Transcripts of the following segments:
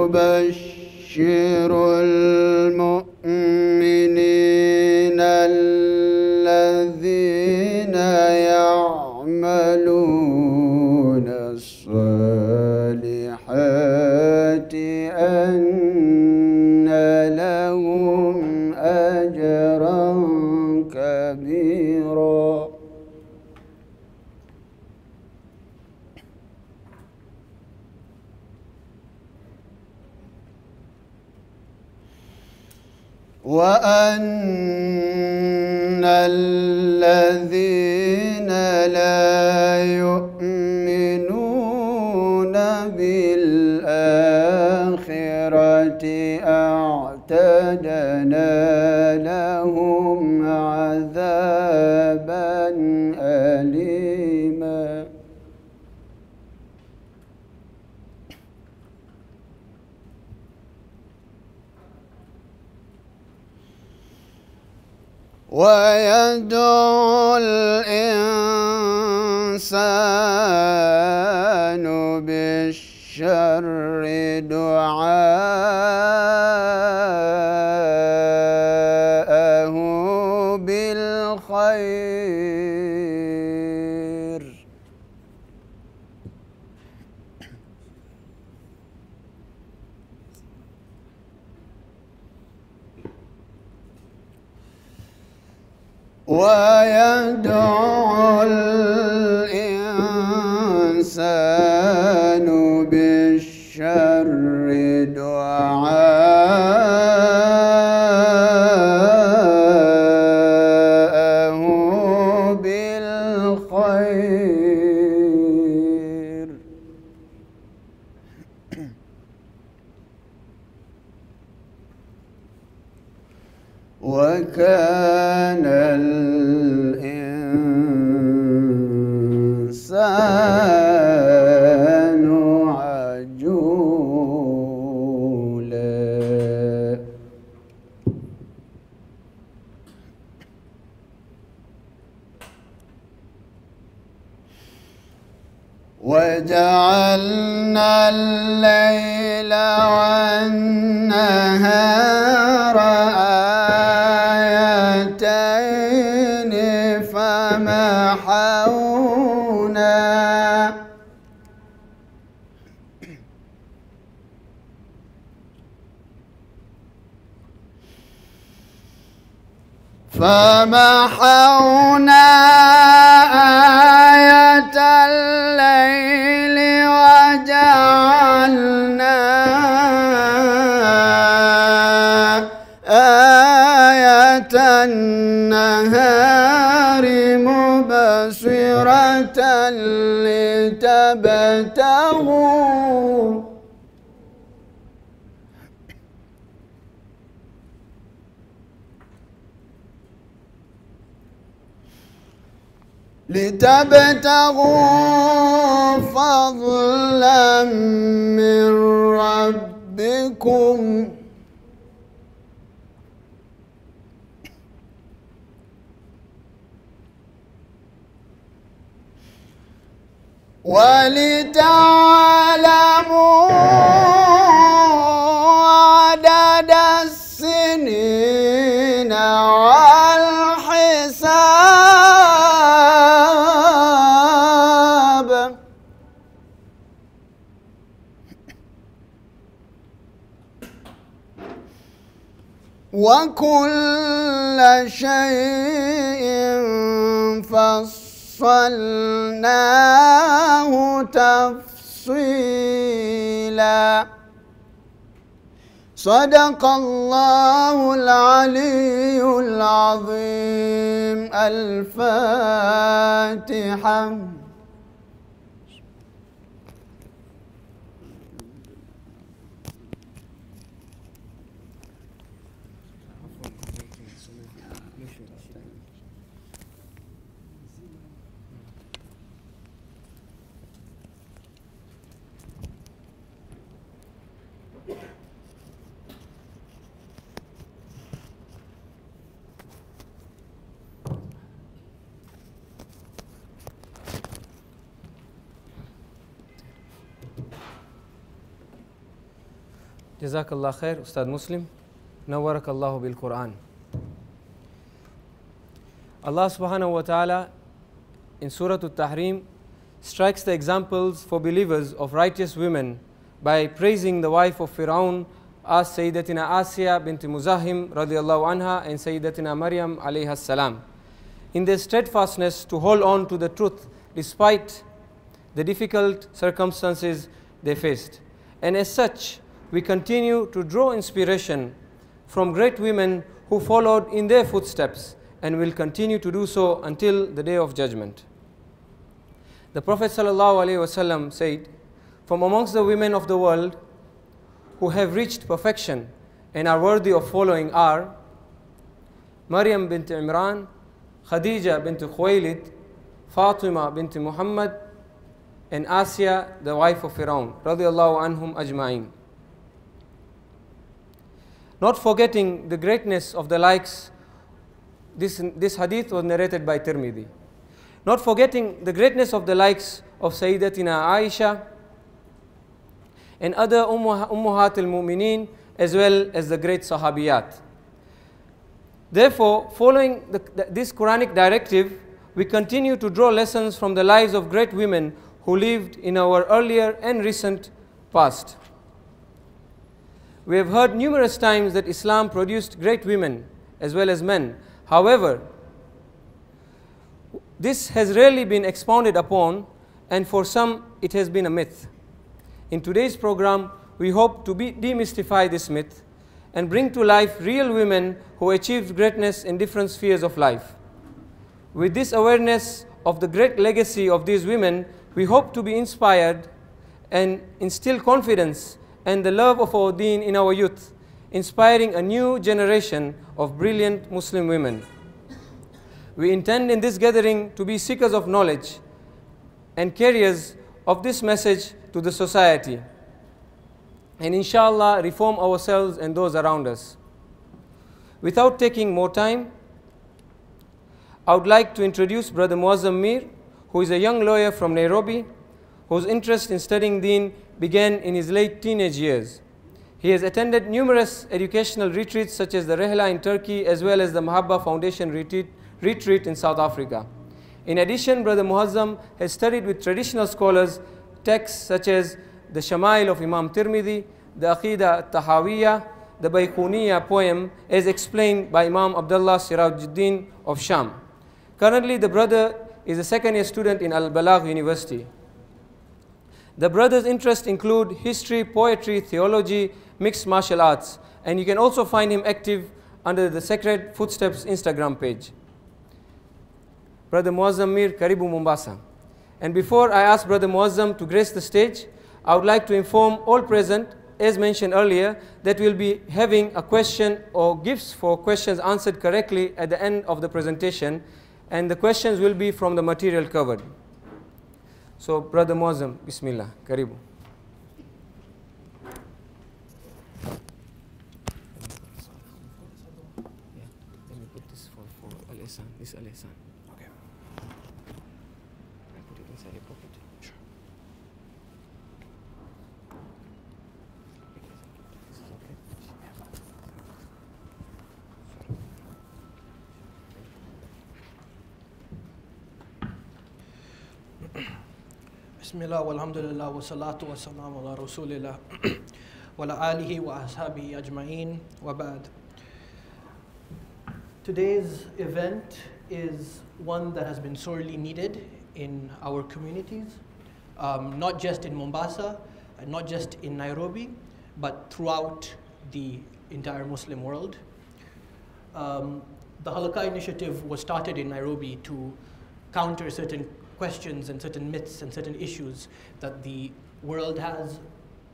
ويبشر المؤمنين الذين يعملون الصالحات أن لهم أجرا كبيرا. وأن الذين لا يؤمنون بالآخرة أعتدنا لهم عذابا أليما. ويدعو الإنسان بالشر دعاءه بالخير. ويدعو الإنسان بالشر دعاءه بالخير. وكان الإنسان عجولا. وجعلنا الليل والنهار آيتين فمحونا آية الليل وجعلنا آية النهار مبصرة لتبتغوا فضلا من ربكم ولتعلموا عدد السنين والحساب وكل شيء فصلناه تفصيلا. صدق الله العلي العظيم. الفاتحة. Jazakallah khair, Ustad Muslim. Nawwarakallahu bil Quran. Allah subhanahu wa ta'ala in Surah Al-Tahrim strikes the examples for believers of righteous women by praising the wife of Firaun as Sayyidatina Asiya bint Muzahim radiyallahu anha and Sayyidatina Maryam alayha salam, in their steadfastness to hold on to the truth despite the difficult circumstances they faced. And as such, we continue to draw inspiration from great women who followed in their footsteps and will continue to do so until the day of judgment. The Prophet ﷺ said, "From amongst the women of the world who have reached perfection and are worthy of following are Maryam bint Imran, Khadija bint Khuwaylid, Fatima bint Muhammad, and Asiya, the wife of Firaun, radiyallahu anhum ajma'in." Not forgetting the greatness of the likes, this hadith was narrated by Tirmidhi. Not forgetting the greatness of the likes of Sayyidatina Aisha and other Ummuhat al-Mu'mineen, as well as the great Sahabiyat. Therefore, following this Quranic directive, we continue to draw lessons from the lives of great women who lived in our earlier and recent past. We have heard numerous times that Islam produced great women as well as men. However, this has rarely been expounded upon, and for some it has been a myth. In today's program, we hope to demystify this myth and bring to life real women who achieved greatness in different spheres of life. With this awareness of the great legacy of these women, we hope to be inspired and instill confidence and the love of our deen in our youth, inspiring a new generation of brilliant Muslim women. We intend in this gathering to be seekers of knowledge and carriers of this message to the society, and inshallah reform ourselves and those around us. Without taking more time, I would like to introduce Brother Muazzam, who is a young lawyer from Nairobi, whose interest in studying deen began in his late teenage years. He has attended numerous educational retreats such as the Rehla in Turkey as well as the Mahabba Foundation retreat in South Africa. In addition, Brother Muazzam has studied with traditional scholars texts such as the Shama'il of Imam Tirmidhi, the Aqidah Tahawiyya, the Baiquniya poem as explained by Imam Abdullah Sirajuddin of Sham. Currently, the brother is a second-year student in Al-Balagh University. The brother's interests include history, poetry, theology, mixed martial arts, and you can also find him active under the Sacred Footsteps Instagram page. Brother Muazzam Mir, Karibu Mombasa. And before I ask Brother Muazzam to grace the stage, I would like to inform all present, as mentioned earlier, that we'll be having a question or gifts for questions answered correctly at the end of the presentation, and the questions will be from the material covered. So, Brother Muazzam, Bismillah, Karibu. Let me put this for Al-Ihsan, this Al-Ihsan. Okay. I put it inside your pocket. Sure. This is okay? Bismillah walhamdulillah wa salatu wa salam ala rasulillah wa ala alihi wa ashabihi ajma'in wa ba'd. Today's event is one that has been sorely needed in our communities, not just in Mombasa, not just in Nairobi, but throughout the entire Muslim world. The Halakha initiative was started in Nairobi to counter certain questions and certain myths and certain issues that the world has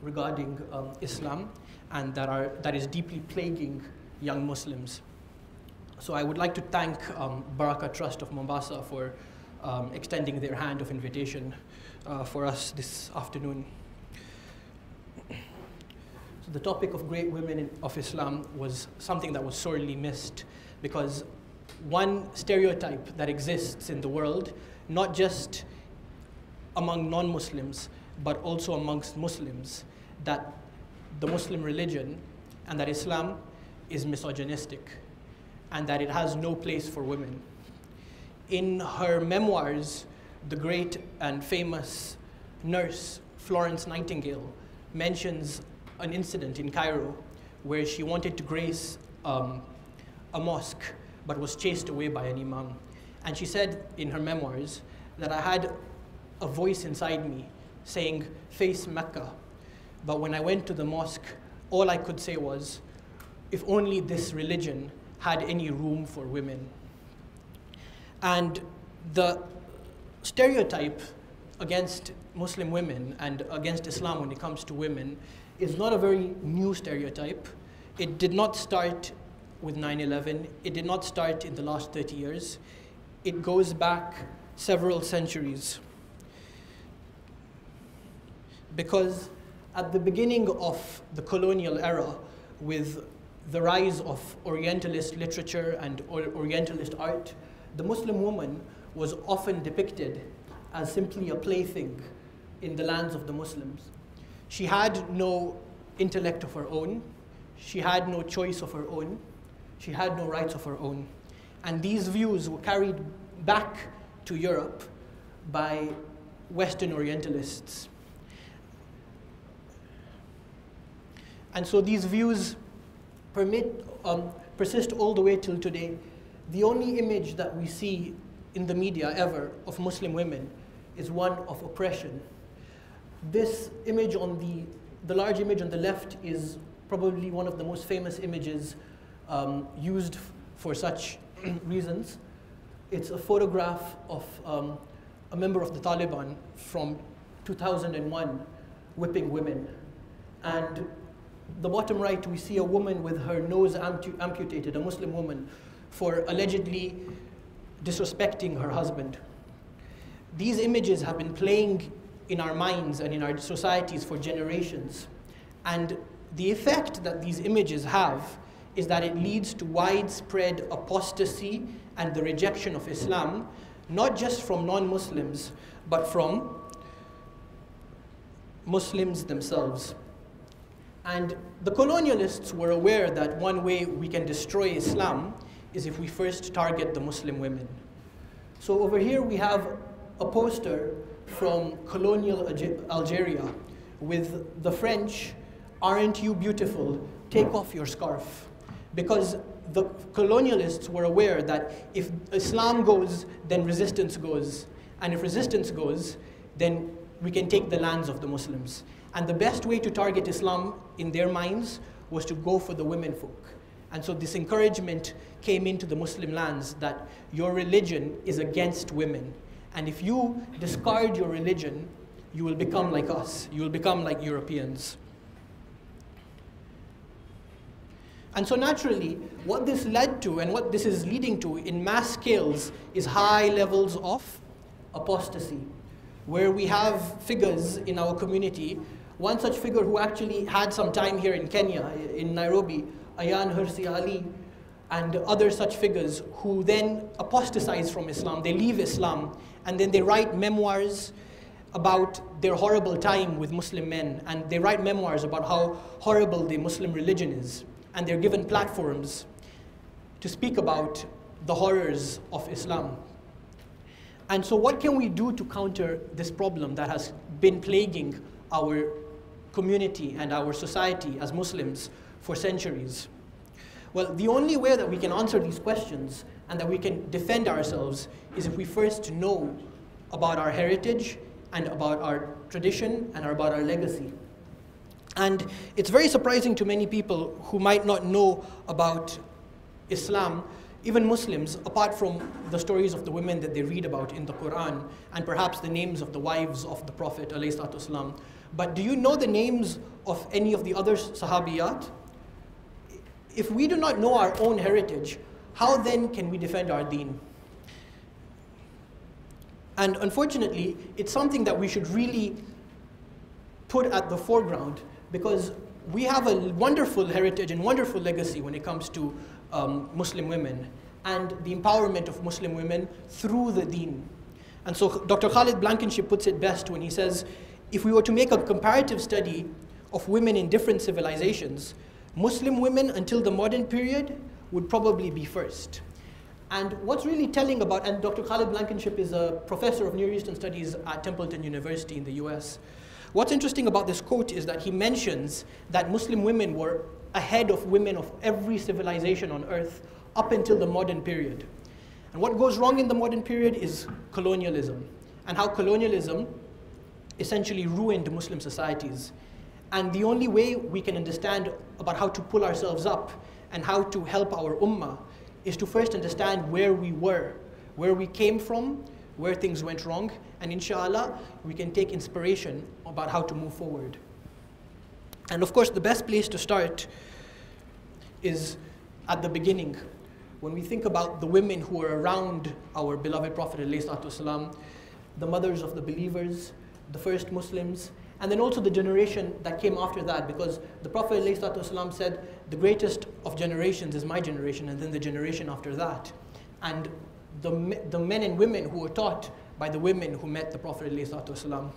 regarding Islam and that is deeply plaguing young Muslims. So I would like to thank Barakah Trust of Mombasa for extending their hand of invitation for us this afternoon. So the topic of great women of Islam was something that was sorely missed, because one stereotype that exists in the world, not just among non-Muslims, but also amongst Muslims, that the Muslim religion and that Islam is misogynistic and that it has no place for women. In her memoirs, the great and famous nurse Florence Nightingale mentions an incident in Cairo where she wanted to grace a mosque but was chased away by an imam. And she said in her memoirs that I had a voice inside me saying, face Mecca. But when I went to the mosque, all I could say was, if only this religion had any room for women. And the stereotype against Muslim women and against Islam when it comes to women is not a very new stereotype. It did not start with 9/11. It did not start in the last 30 years. It goes back several centuries. Because at the beginning of the colonial era, with the rise of Orientalist literature and Orientalist art, the Muslim woman was often depicted as simply a plaything in the lands of the Muslims. She had no intellect of her own. She had no choice of her own. She had no rights of her own. And these views were carried back to Europe by Western Orientalists. And so these views persist all the way till today. The only image that we see in the media ever of Muslim women is one of oppression. This image on the large image on the left is probably one of the most famous images used for such reasons. It's a photograph of a member of the Taliban from 2001 whipping women. And the bottom right, we see a woman with her nose amputated, a Muslim woman, for allegedly disrespecting her husband. These images have been playing in our minds and in our societies for generations. And the effect that these images have is that it leads to widespread apostasy and the rejection of Islam, not just from non-Muslims, but from Muslims themselves. And the colonialists were aware that one way we can destroy Islam is if we first target the Muslim women. So over here we have a poster from colonial Algeria with the French, "Aren't you beautiful? Take off your scarf." Because the colonialists were aware that if Islam goes, then resistance goes. And if resistance goes, then we can take the lands of the Muslims. And the best way to target Islam in their minds was to go for the women folk. And so this encouragement came into the Muslim lands that your religion is against women. And if you discard your religion, you will become like us. You will become like Europeans. And so naturally, what this led to and what this is leading to in mass scales is high levels of apostasy, where we have figures in our community. One such figure who actually had some time here in Kenya, in Nairobi, Ayan Hirsi Ali, and other such figures who then apostatize from Islam. They leave Islam, and then they write memoirs about their horrible time with Muslim men, and they write memoirs about how horrible the Muslim religion is. And they're given platforms to speak about the horrors of Islam. And so what can we do to counter this problem that has been plaguing our community and our society as Muslims for centuries? Well, the only way that we can answer these questions and that we can defend ourselves is if we first know about our heritage and about our tradition and about our legacy. And it's very surprising to many people who might not know about Islam, even Muslims, apart from the stories of the women that they read about in the Quran, and perhaps the names of the wives of the Prophet ﷺ. But do you know the names of any of the other Sahabiyat? If we do not know our own heritage, how then can we defend our deen? And unfortunately, it's something that we should really put at the foreground, because we have a wonderful heritage and wonderful legacy when it comes to Muslim women and the empowerment of Muslim women through the deen. And so Dr. Khalid Blankenship puts it best when he says, if we were to make a comparative study of women in different civilizations, Muslim women until the modern period would probably be first. And what's really telling about, and Dr. Khalid Blankenship is a professor of Near Eastern Studies at Templeton University in the US. What's interesting about this quote is that he mentions that Muslim women were ahead of women of every civilization on earth up until the modern period. And what goes wrong in the modern period is colonialism, and how colonialism essentially ruined Muslim societies. And the only way we can understand about how to pull ourselves up and how to help our ummah is to first understand where we were, where we came from, where things went wrong, and inshallah, we can take inspiration about how to move forward. And of course, the best place to start is at the beginning. When we think about the women who were around our beloved Prophet ﷺ, the mothers of the believers, the first Muslims, and then also the generation that came after that, because the Prophet ﷺ said, the greatest of generations is my generation, and then the generation after that. And the men and women who were taught by the women who met the Prophet ﷺ.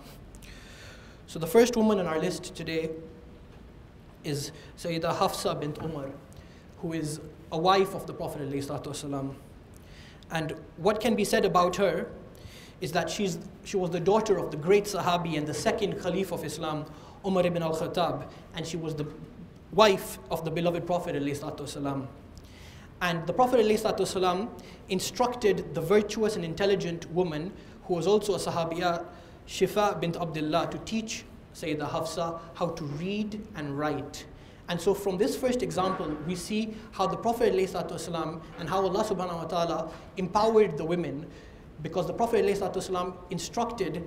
So the first woman on our list today is Sayyidah Hafsa bint Umar, who is a wife of the Prophet ﷺ. And what can be said about her is that she was the daughter of the great Sahabi and the second Khalif of Islam, Umar ibn al-Khattab, and she was the wife of the beloved Prophet ﷺ. And the Prophet ﷺ instructed the virtuous and intelligent woman, who was also a Sahabiya, Shifa bint Abdullah, to teach Sayyidah Hafsa how to read and write. And so from this first example, we see how the Prophet ﷺ and how Allah subhanahu wa ta'ala empowered the women, because the Prophet ﷺ instructed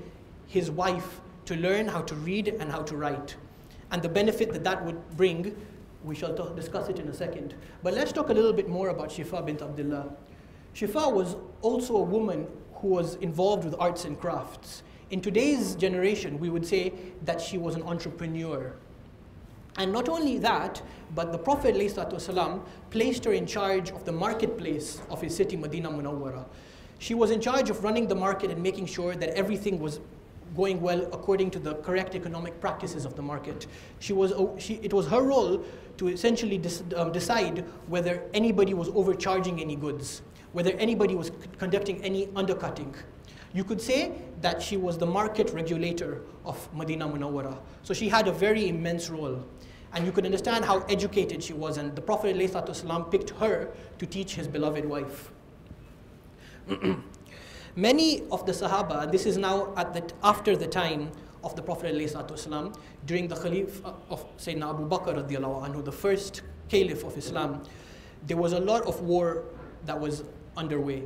his wife to learn how to read and how to write. And the benefit that that would bring, we shall discuss it in a second. But let's talk a little bit more about Shifa bint Abdullah. Shifa was also a woman who was involved with arts and crafts. In today's generation, we would say that she was an entrepreneur. And not only that, but the Prophet ﷺ placed her in charge of the marketplace of his city, Medina Munawwara. She was in charge of running the market and making sure that everything was going well according to the correct economic practices of the market. It was her role to essentially decide whether anybody was overcharging any goods, whether anybody was conducting any undercutting. You could say that she was the market regulator of Medina Munawwara. So she had a very immense role. And you could understand how educated she was, and the Prophet ﷺ picked her to teach his beloved wife. Many of the Sahaba, and this is now after the time of the Prophet ﷺ, during the Khalif of Sayyidina Abu Bakr radiallahu anhu, the first Caliph of Islam, there was a lot of war that was underway.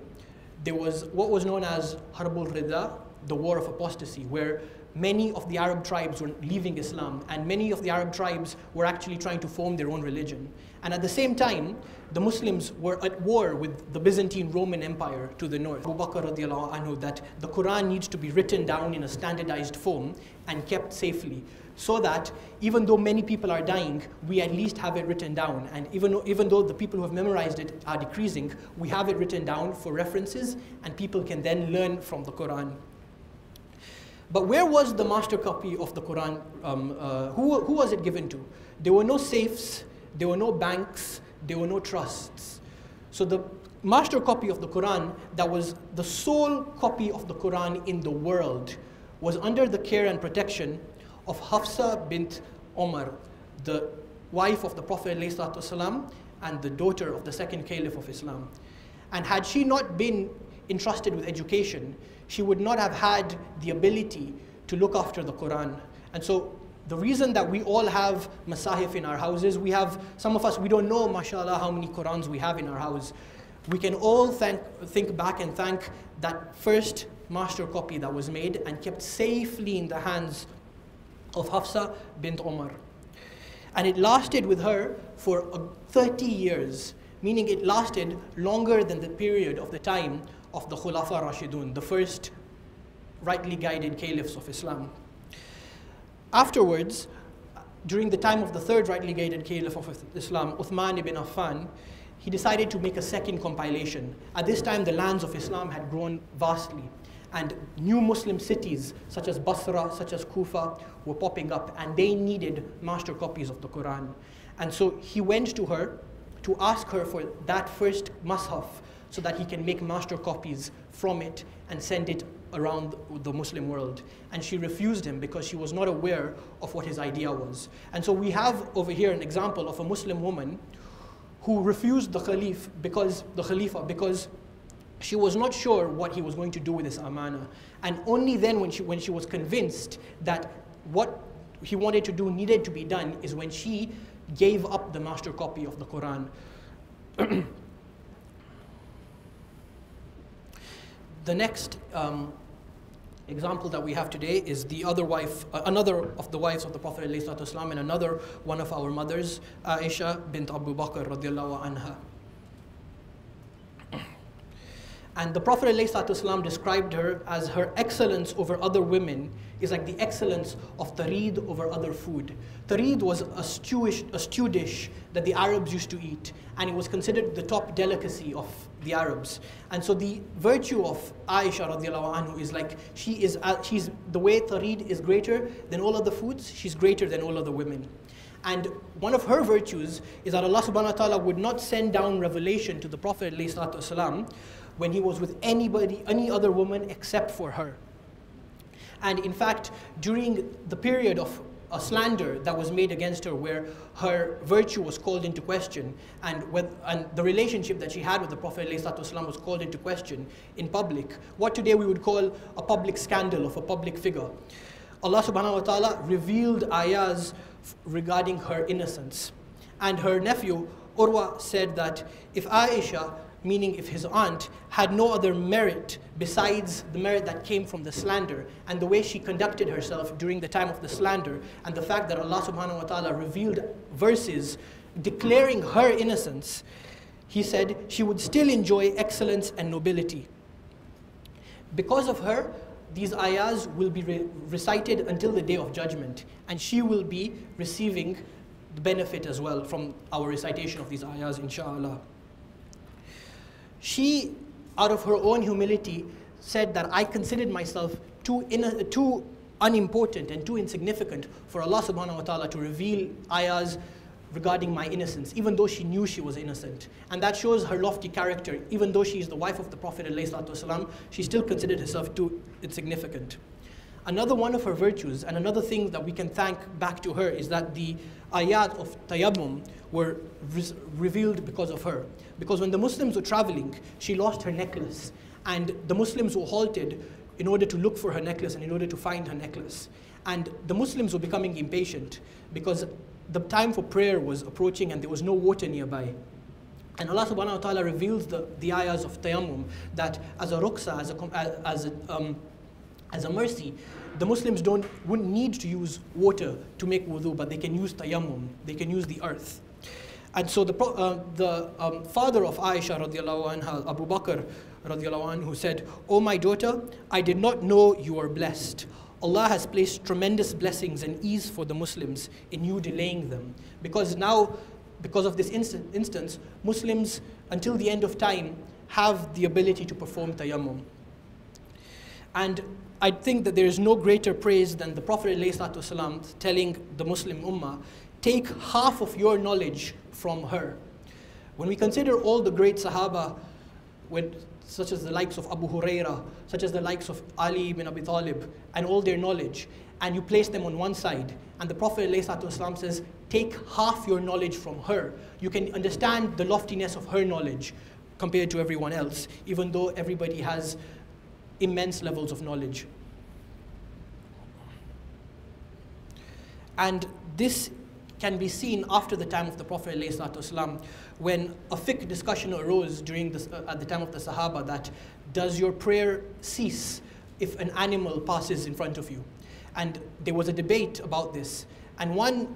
There was what was known as Harbul Rida, the war of apostasy, where many of the Arab tribes were leaving Islam, and many of the Arab tribes were actually trying to form their own religion. And at the same time, the Muslims were at war with the Byzantine Roman Empire to the north. Abu Bakr radiallahu anhu, that the Quran needs to be written down in a standardized form and kept safely, so that even though many people are dying, we at least have it written down. And even though the people who have memorized it are decreasing, we have it written down for references, and people can then learn from the Quran. But where was the master copy of the Quran? Who was it given to? There were no safes, there were no banks, there were no trusts. So the master copy of the Quran, that was the sole copy of the Quran in the world, was under the care and protection of Hafsa bint Umar, the wife of the Prophet ﷺ and the daughter of the second Caliph of Islam. And had she not been entrusted with education, she would not have had the ability to look after the Quran. And so the reason that we all have masahif in our houses, some of us, we don't know, mashallah, how many Qurans we have in our house. We can all think back and thank that first master copy that was made and kept safely in the hands of Hafsa bint Umar. And it lasted with her for 30 years, meaning it lasted longer than the period of the time of the Khulafa Rashidun, the first rightly guided caliphs of Islam. Afterwards, during the time of the third rightly guided caliph of Islam, Uthman ibn Affan, he decided to make a second compilation. At this time, the lands of Islam had grown vastly. And new Muslim cities such as Basra, such as Kufa were popping up, and they needed master copies of the Quran. And so he went to her to ask her for that first mushaf so that he can make master copies from it and send it around the Muslim world. And she refused him because she was not aware of what his idea was. And so we have over here an example of a Muslim woman who refused the Khalif because she was not sure what he was going to do with this amana. And only then when she was convinced that what he wanted to do needed to be done is when she gave up the master copy of the Quran. The next example that we have today is the other wife, another of the wives of the Prophet ﷺ, and another one of our mothers, Aisha bint Abu Bakr radiallahu anha. And the Prophet ﷺ described her as her excellence over other women is like the excellence of tareed over other food. Tareed was a stew dish that the Arabs used to eat, and it was considered the top delicacy of the Arabs. And so the virtue of Aisha radiallahu anhu is like she's the way tareed is greater than all other foods, she's greater than all other women. And one of her virtues is that Allah subhanahu wa ta'ala would not send down revelation to the Prophet ﷺ when he was with any other woman except for her. And in fact, during the period of a slander that was made against her, where her virtue was called into question, and the relationship that she had with the Prophet ﷺ was called into question in public, what today we would call a public scandal of a public figure, Allah subhanahu wa ta'ala revealed ayahs regarding her innocence. And her nephew, Urwa, said that if Aisha, meaning if his aunt, had no other merit besides the merit that came from the slander and the way she conducted herself during the time of the slander, and the fact that Allah subhanahu wa ta'ala revealed verses declaring her innocence, he said she would still enjoy excellence and nobility. Because of her, these ayahs will be recited until the day of judgment, and she will be receiving the benefit as well from our recitation of these ayahs, inshallah. She, out of her own humility, said that I considered myself too unimportant and too insignificant for Allah subhanahu wa ta'ala to reveal ayahs regarding my innocence, even though she knew she was innocent. And that shows her lofty character. Even though she is the wife of the Prophet ﷺ, she still considered herself too insignificant. Another one of her virtues, and another thing that we can thank back to her, is that the ayat of tayammum were revealed because of her. Because when the Muslims were traveling, she lost her necklace, and the Muslims were halted in order to look for her necklace and in order to find her necklace. And the Muslims were becoming impatient because the time for prayer was approaching and there was no water nearby. And Allah subhanahu wa ta'ala reveals the ayahs of tayammum, that as a ruqsa, as a mercy, the Muslims wouldn't need to use water to make wudu, but they can use tayammum, they can use the earth. And so the father of Aisha radiallahu anha, Abu Bakr radiallahu anhu, said, "O my daughter, I did not know you are blessed. Allah has placed tremendous blessings and ease for the Muslims in you delaying them." Because now, because of this instance, Muslims until the end of time have the ability to perform tayammum. And I think that there is no greater praise than the Prophet ﷺ telling the Muslim Ummah, take half of your knowledge from her. When we consider all the great Sahaba, such as the likes of Abu Huraira, such as the likes of Ali ibn Abi Talib, and all their knowledge, and you place them on one side, and the Prophet ﷺ says, take half your knowledge from her, you can understand the loftiness of her knowledge compared to everyone else, even though everybody has immense levels of knowledge. And this can be seen after the time of the Prophet ﷺ, when a fiqh discussion arose at the time of the Sahaba, that does your prayer cease if an animal passes in front of you? And there was a debate about this. And one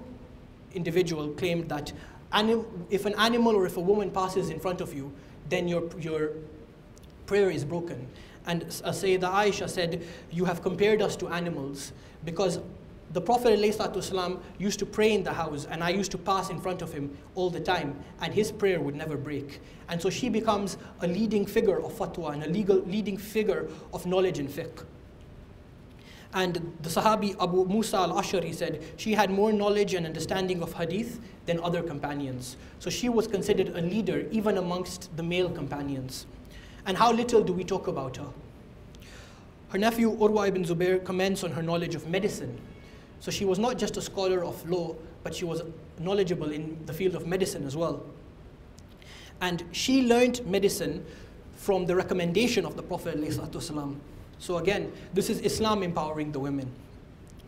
individual claimed that if an animal or if a woman passes in front of you, then your prayer is broken. And Sayyidah Aisha said, you have compared us to animals, because the Prophet ﷺ used to pray in the house, and I used to pass in front of him all the time, and his prayer would never break. And so she becomes a leading figure of fatwa and a leading figure of knowledge in fiqh. And the Sahabi Abu Musa al-Ashari said she had more knowledge and understanding of hadith than other companions. So she was considered a leader even amongst the male companions. And how little do we talk about her? Her nephew Urwa ibn Zubair comments on her knowledge of medicine. So she was not just a scholar of law, but she was knowledgeable in the field of medicine as well. And she learned medicine from the recommendation of the Prophet ﷺ. So again, this is Islam empowering the women.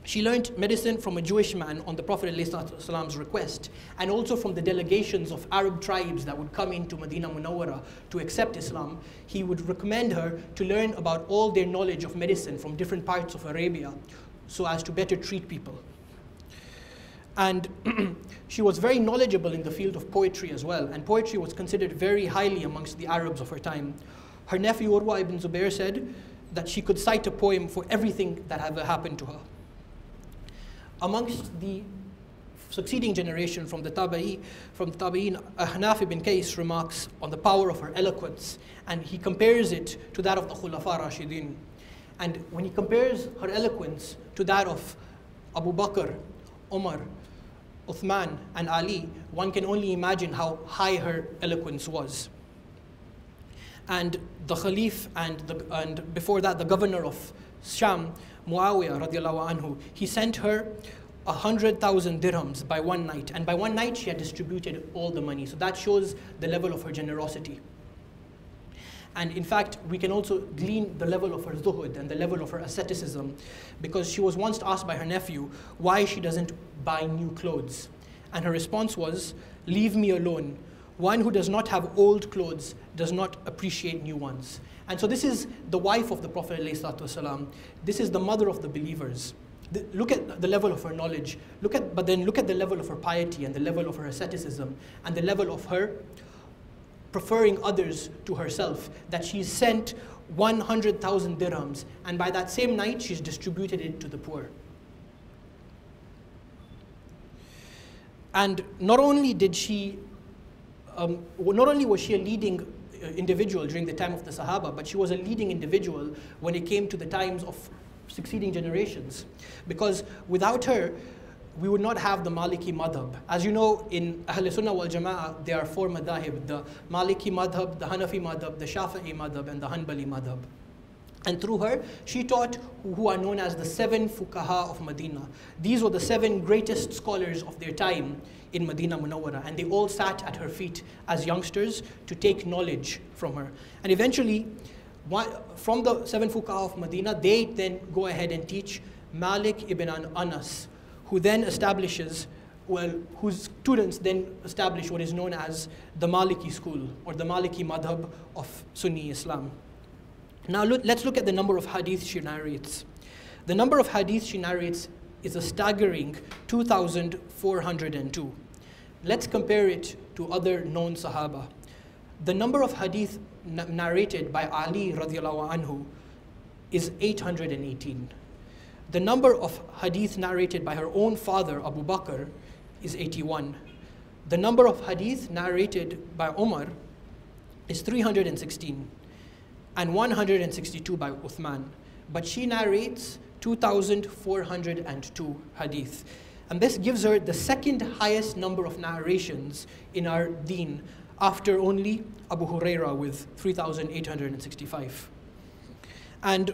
She learned medicine from a Jewish man on the Prophet ﷺ's request, and also from the delegations of Arab tribes that would come into Medina Munawwara to accept Islam. He would recommend her to learn about all their knowledge of medicine from different parts of Arabia, so as to better treat people. And she was very knowledgeable in the field of poetry as well, and poetry was considered very highly amongst the Arabs of her time. Her nephew Urwa ibn Zubair said that she could cite a poem for everything that ever happened to her. Amongst the succeeding generation from the Tabi'een, Ahnaf ibn Qais remarks on the power of her eloquence, and he compares it to that of the Khulafa Rashidin. And when he compares her eloquence to that of Abu Bakr, Umar, Uthman, and Ali, one can only imagine how high her eloquence was. And the Khalif and before that the governor of Sham, Muawiyah radiallahu anhu, he sent her 100,000 dirhams by one night. And by one night she had distributed all the money. So that shows the level of her generosity. And in fact, we can also glean the level of her zuhud and the level of her asceticism, because she was once asked by her nephew why she doesn't buy new clothes. And her response was, "Leave me alone. One who does not have old clothes does not appreciate new ones." And so this is the wife of the Prophet ﷺ. This is the mother of the believers. Look at the level of her knowledge. But then look at the level of her piety and the level of her asceticism and the level of her preferring others to herself, that she's sent 100,000 dirhams, and by that same night she's distributed it to the poor. And not only was she a leading individual during the time of the Sahaba, but she was a leading individual when it came to the times of succeeding generations. Because without her, we would not have the Maliki madhab. As you know, in Ahl Sunnah wal Jama'ah, there are four madhahib: the Maliki madhab, the Hanafi madhab, the Shafi'i madhab, and the Hanbali madhab. And through her, she taught who are known as the 7 fuqaha of Medina. These were the 7 greatest scholars of their time in Medina Munawwara, and they all sat at her feet as youngsters to take knowledge from her. And eventually, from the 7 fuqaha of Medina, they then go ahead and teach Malik ibn Anas, who then establishes, whose students then establish what is known as the Maliki school, or the Maliki madhab of Sunni Islam. Now let's look at the number of hadith she narrates. The number of hadith she narrates is a staggering 2,402. Let's compare it to other known Sahaba. The number of hadith narrated by Ali radiallahu anhu is 818. The number of hadith narrated by her own father, Abu Bakr, is 81. The number of hadith narrated by Umar is 316, and 162 by Uthman. But she narrates 2,402 hadith. And this gives her the second highest number of narrations in our deen, after only Abu Huraira with 3,865. And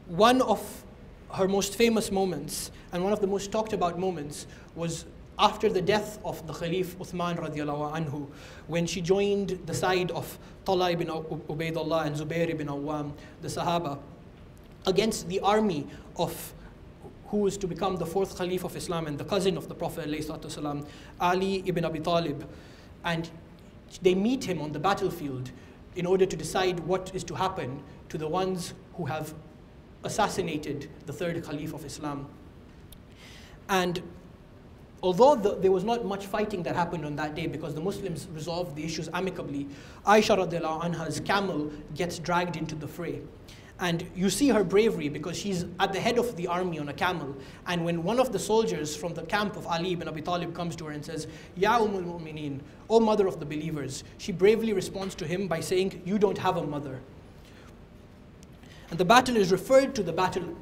one of her most famous moments, and one of the most talked about moments, was after the death of the Khalif Uthman radiallahu anhu, when she joined the side of Talha ibn Ubaidullah and Zubair ibn Awwam, the Sahaba, against the army of who was to become the 4th Khalif of Islam and the cousin of the Prophet ﷺ, Ali ibn Abi Talib. And they meet him on the battlefield in order to decide what is to happen to the ones who have assassinated the 3rd Khalif of Islam. And although there was not much fighting that happened on that day, because the Muslims resolved the issues amicably, Aisha radiallahu anha's camel gets dragged into the fray. And you see her bravery because she's at the head of the army on a camel. And when one of the soldiers from the camp of Ali ibn Abi Talib comes to her and says, Ya Mu'mineen, O mother of the believers, she bravely responds to him by saying, you don't have a mother. And the battle is referred to as the Battle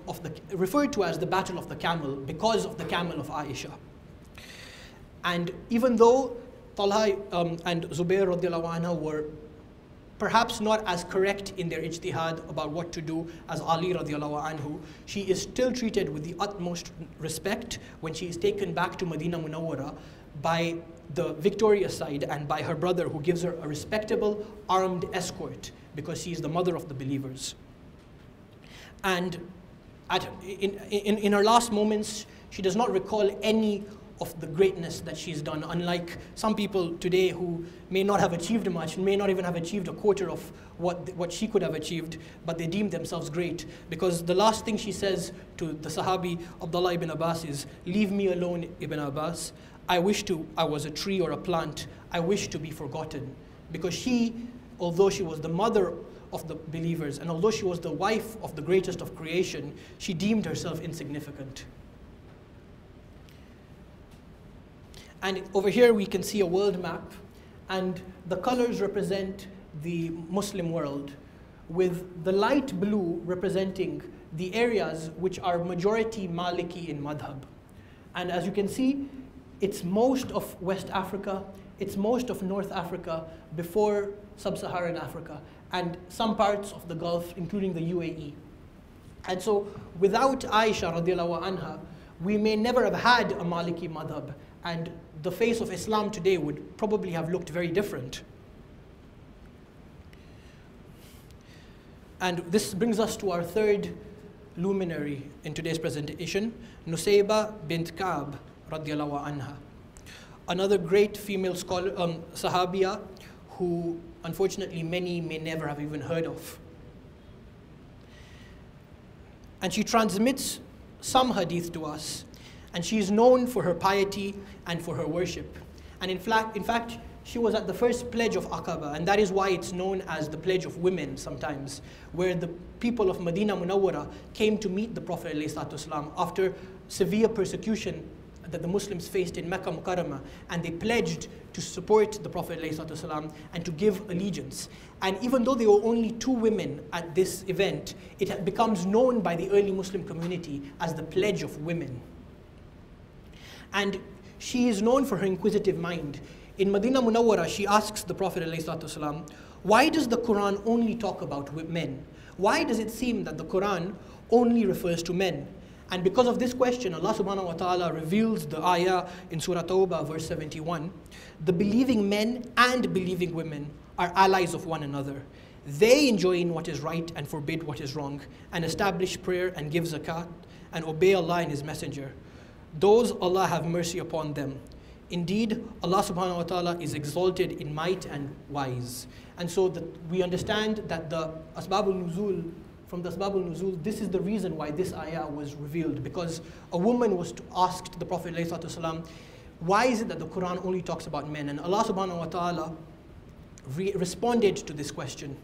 of the Camel because of the camel of Aisha. And even though Talha and Zubair radiallahu anha were perhaps not as correct in their ijtihad about what to do as Ali radiallahu anhu, she is still treated with the utmost respect when she is taken back to Medina Munawwara by the victorious side and by her brother, who gives her a respectable armed escort because she is the mother of the believers. And in her last moments, she does not recall any of the greatness that she's done, unlike some people today who may not have achieved much, may not even have achieved a quarter of what she could have achieved, but they deem themselves great. Because the last thing she says to the Sahabi Abdullah ibn Abbas is, leave me alone, Ibn Abbas. I was a tree or a plant. I wish to be forgotten. Because she, although she was the mother of the believers, and although she was the wife of the greatest of creation, she deemed herself insignificant. And over here we can see a world map, and the colors represent the Muslim world, with the light blue representing the areas which are majority Maliki in madhab. And as you can see, it's most of West Africa, it's most of North Africa before Sub-Saharan Africa, and some parts of the Gulf, including the UAE. And so without Aisha radiallahu anha, we may never have had a Maliki madhab, and the face of Islam today would probably have looked very different. And this brings us to our third luminary in today's presentation, Nusayba bint Ka'b radiallahu anha. Another great female scholar, Sahabiya, who unfortunately many may never have even heard of. And she transmits some hadith to us, and she is known for her piety and for her worship. And in fact, she was at the first pledge of Aqaba, and that is why it's known as the pledge of women sometimes, where the people of Medina Munawwara came to meet the Prophet ﷺ after severe persecution that the Muslims faced in Mecca Mukarramah, and they pledged to support the Prophet ﷺ and to give allegiance. And even though there were only 2 women at this event, it becomes known by the early Muslim community as the pledge of women. And she is known for her inquisitive mind. In Medina Munawwara, she asks the Prophet ﷺ, why does the Quran only talk about men? Why does it seem that the Quran only refers to men? And because of this question, Allah subhanahu wa ta'ala reveals the ayah in Surah Tawbah, verse 71. The believing men and believing women are allies of one another. They enjoin what is right and forbid what is wrong, and establish prayer and give zakat, and obey Allah and His Messenger. Those Allah have mercy upon them. Indeed, Allah subhanahu wa ta'ala is exalted in might and wise. And so we understand that the Asbabul Nuzul, from the Asbabul Nuzul, this is the reason why this ayah was revealed. Because a woman was asked the Prophet ﷺ, why is it that the Quran only talks about men? And Allah subhanahu wa ta'ala responded to this question.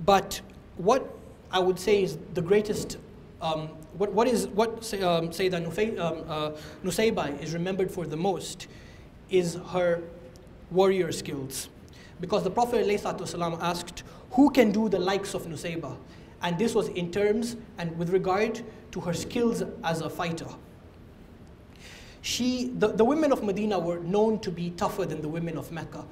But what I would say is the greatest what Sayyidah Nusayba is remembered for the most is her warrior skills. Because the Prophet ﷺ asked, who can do the likes of Nusayba? And this was in terms and with regard to her skills as a fighter. The women of Medina were known to be tougher than the women of Mecca.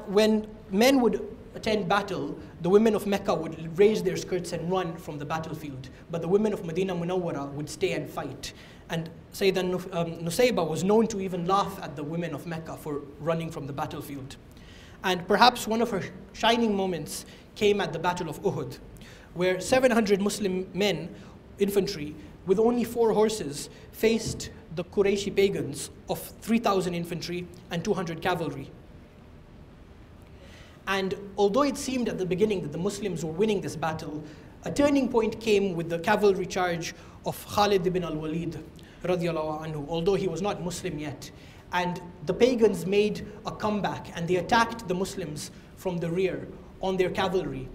When men would attend battle, the women of Mecca would raise their skirts and run from the battlefield. But the women of Medina Munawwara would stay and fight. And Sayyidah Nusayba was known to even laugh at the women of Mecca for running from the battlefield. And perhaps one of her shining moments came at the Battle of Uhud, where 700 Muslim men, infantry, with only 4 horses, faced the Qurayshi pagans of 3,000 infantry and 200 cavalry. And although it seemed at the beginning that the Muslims were winning this battle, a turning point came with the cavalry charge of Khalid ibn al-Walid, radiallahu anhu, although he was not Muslim yet. And the pagans made a comeback, and they attacked the Muslims from the rear on their cavalry.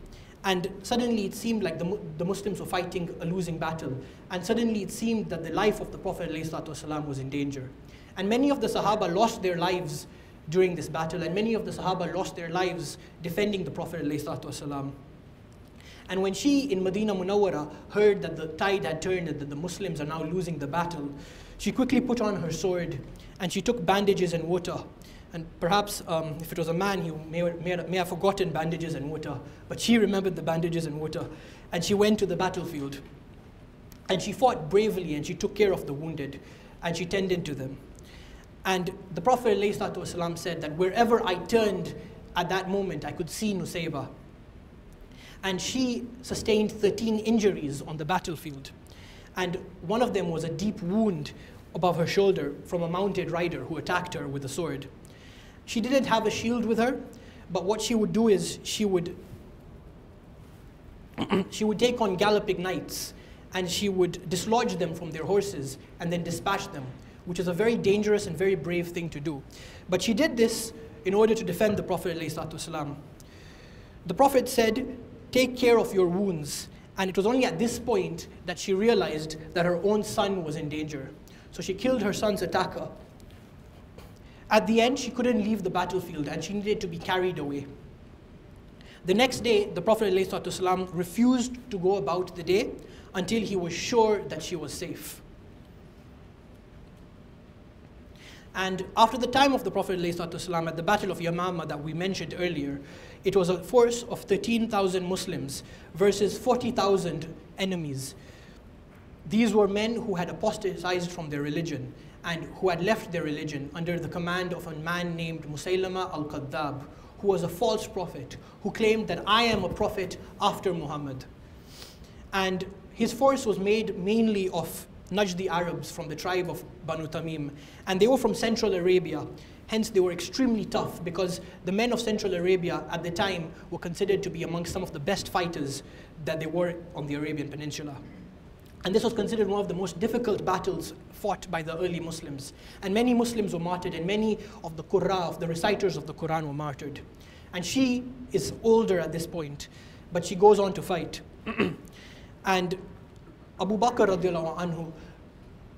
And suddenly it seemed like the Muslims were fighting a losing battle. And suddenly it seemed that the life of the Prophet ﷺ was in danger. And many of the Sahaba lost their lives during this battle, and many of the Sahaba lost their lives defending the Prophet ﷺ. And when she in Medina Munawwara heard that the tide had turned and that the Muslims are now losing the battle, she quickly put on her sword and she took bandages and water. And perhaps if it was a man, he may have forgotten bandages and water, but she remembered the bandages and water. And she went to the battlefield. And she fought bravely, and she took care of the wounded, and she tended to them. And the Prophet ﷺ said that wherever I turned at that moment, I could see Nusayba. And she sustained 13 injuries on the battlefield. And one of them was a deep wound above her shoulder from a mounted rider who attacked her with a sword. She didn't have a shield with her, but what she would do is she would take on galloping knights, and she would dislodge them from their horses and then dispatch them, which is a very dangerous and very brave thing to do. But she did this in order to defend the Prophet ﷺ. The Prophet said, "Take care of your wounds." And it was only at this point that she realized that her own son was in danger. So she killed her son's attacker. At the end, she couldn't leave the battlefield and she needed to be carried away. The next day, the Prophet ﷺ refused to go about the day until he was sure that she was safe. And after the time of the Prophet ﷺ, at the Battle of Yamama that we mentioned earlier, it was a force of 13,000 Muslims versus 40,000 enemies. These were men who had apostatized from their religion and who had left their religion under the command of a man named Musaylama al-Kadhdhab, who was a false prophet, who claimed that I am a prophet after Muhammad. And his force was made mainly of Najdi Arabs from the tribe of Banu Tamim, and they were from Central Arabia. Hence they were extremely tough because the men of Central Arabia at the time were considered to be amongst some of the best fighters that there were on the Arabian Peninsula. And this was considered one of the most difficult battles fought by the early Muslims. And many Muslims were martyred, and many of the Qurra, of the reciters of the Quran, were martyred. And she is older at this point, but she goes on to fight. And Abu Bakr radiallahu anhu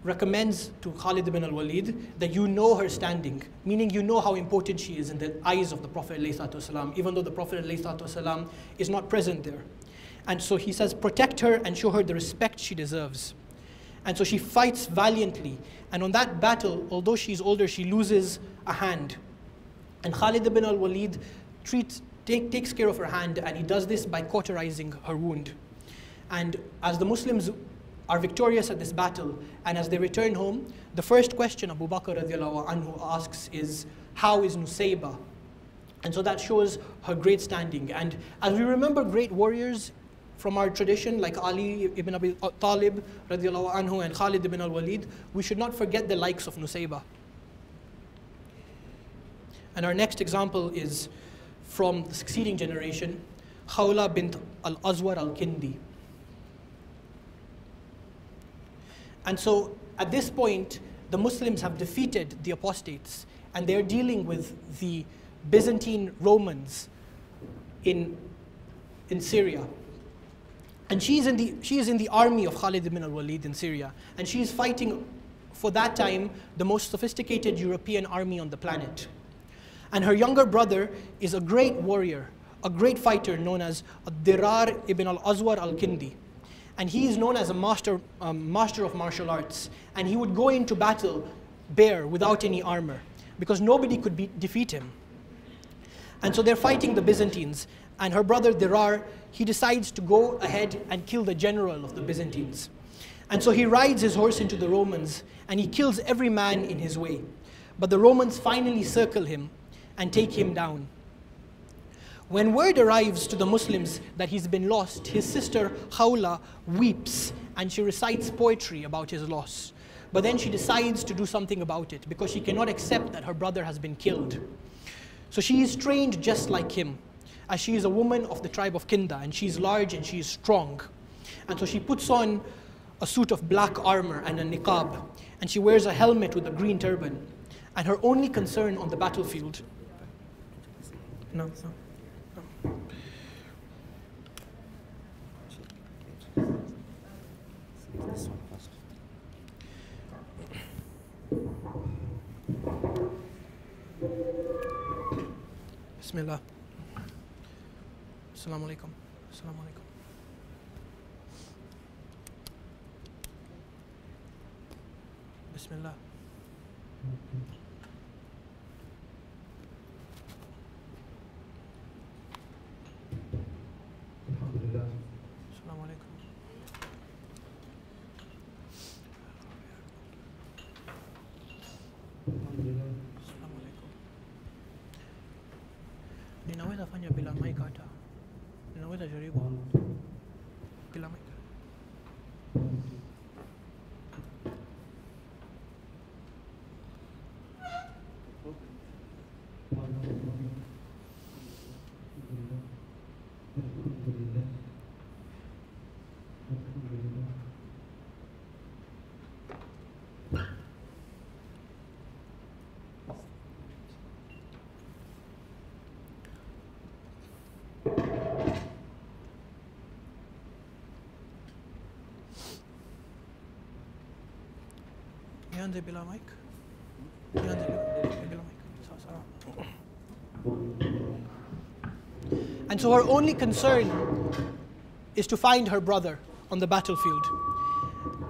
recommends to Khalid ibn al-Walid that you know her standing, meaning you know how important she is in the eyes of the Prophet ﷺ, even though the Prophet ﷺ is not present there. And so he says, protect her and show her the respect she deserves. And so she fights valiantly. And on that battle, although she's older, she loses a hand. And Khalid ibn al-Walid takes care of her hand, and he does this by cauterizing her wound. And as the Muslims are victorious at this battle, and as they return home, the first question Abu Bakr radiallahu anhu asks is, how is Nusayba? And so that shows her great standing. And as we remember great warriors from our tradition, like Ali ibn Abi Talib radiallahu anhu and Khalid ibn al-Walid, we should not forget the likes of Nusayba. And our next example is from the succeeding generation, Khawla bint al-Azwar al-Kindi. And so at this point, the Muslims have defeated the apostates, and they're dealing with the Byzantine Romans in Syria. And she is in the army of Khalid ibn al-Walid in Syria, and she is fighting, for that time, the most sophisticated European army on the planet. And her younger brother is a great warrior, a great fighter known as Dirar ibn al-Azwar al-Kindi. And he is known as a master of martial arts. And he would go into battle bare, without any armor, because nobody could defeat him. And so they're fighting the Byzantines. And her brother Dirar, he decides to go ahead and kill the general of the Byzantines. And so he rides his horse into the Romans, and he kills every man in his way. But the Romans finally circle him and take him down. When word arrives to the Muslims that he's been lost, his sister Khawla weeps and she recites poetry about his loss. But then she decides to do something about it because she cannot accept that her brother has been killed. So she is trained just like him, as she is a woman of the tribe of Kinda, and she's large and she's strong. And so she puts on a suit of black armor and a niqab, and she wears a helmet with a green turban. And her only concern on the battlefield Bismillah. Assalamu alaikum. Assalamu alaikum. Bismillah. Assalamu alaikum. Assalamu alaikum. Ninaweza fanya bila mic hata. Ninaweza jaribu bila mic. Nianze bila mic. Nianze bila mic. Sawa. And so her only concern is to find her brother on the battlefield.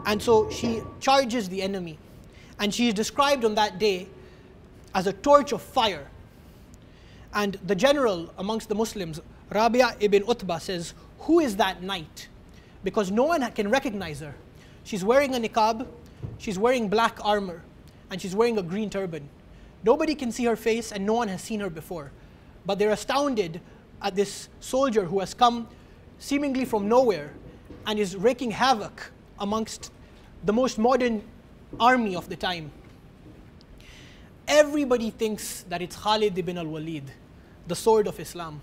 And so she charges the enemy. And she is described on that day as a torch of fire. And the general amongst the Muslims, Rabia ibn Utbah, says, "Who is that knight?" Because no one can recognize her. She's wearing a niqab, she's wearing black armor, and she's wearing a green turban. Nobody can see her face, and no one has seen her before. But they're astounded at this soldier who has come seemingly from nowhere and is wreaking havoc amongst the most modern army of the time. Everybody thinks that it's Khalid ibn al-Walid, the sword of Islam.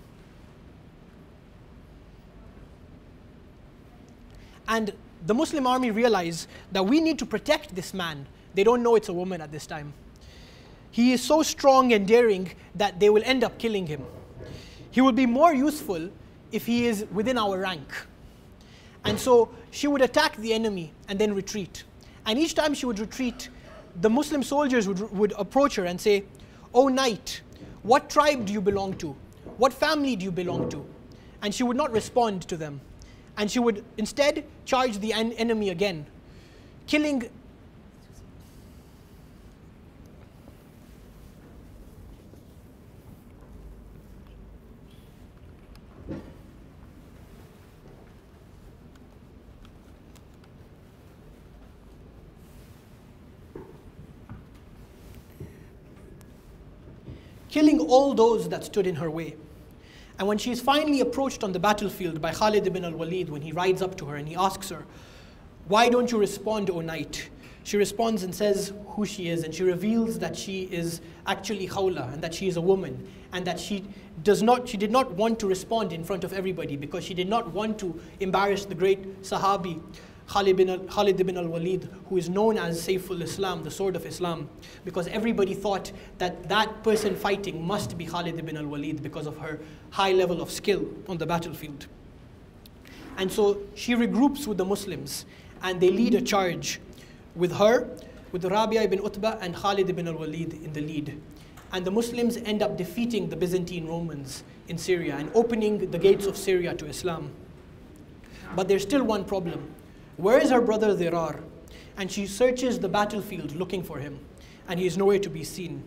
And the Muslim army realize that we need to protect this man. They don't know it's a woman at this time. He is so strong and daring that they will end up killing him. He will be more useful if he is within our rank. And so she would attack the enemy and then retreat. And each time she would retreat, the Muslim soldiers would approach her and say, "Oh knight, what tribe do you belong to? What family do you belong to?" And she would not respond to them. And she would instead charge the enemy again, killing all those that stood in her way. And when she is finally approached on the battlefield by Khalid ibn al-Walid, when he rides up to her and he asks her, "Why don't you respond, O knight?" She responds and says who she is, and she reveals that she is actually Khawla, and that she is a woman, and that she did not want to respond in front of everybody because she did not want to embarrass the great Sahabi Khalid ibn al-Walid, who is known as Sayful Islam, the sword of Islam, because everybody thought that that person fighting must be Khalid ibn al-Walid because of her high level of skill on the battlefield. And so she regroups with the Muslims, and they lead a charge with her, with Rabia ibn Utbah and Khalid ibn al-Walid in the lead. And the Muslims end up defeating the Byzantine Romans in Syria and opening the gates of Syria to Islam. But there's still one problem. Where is her brother Dhirar? And she searches the battlefield looking for him, and he is nowhere to be seen.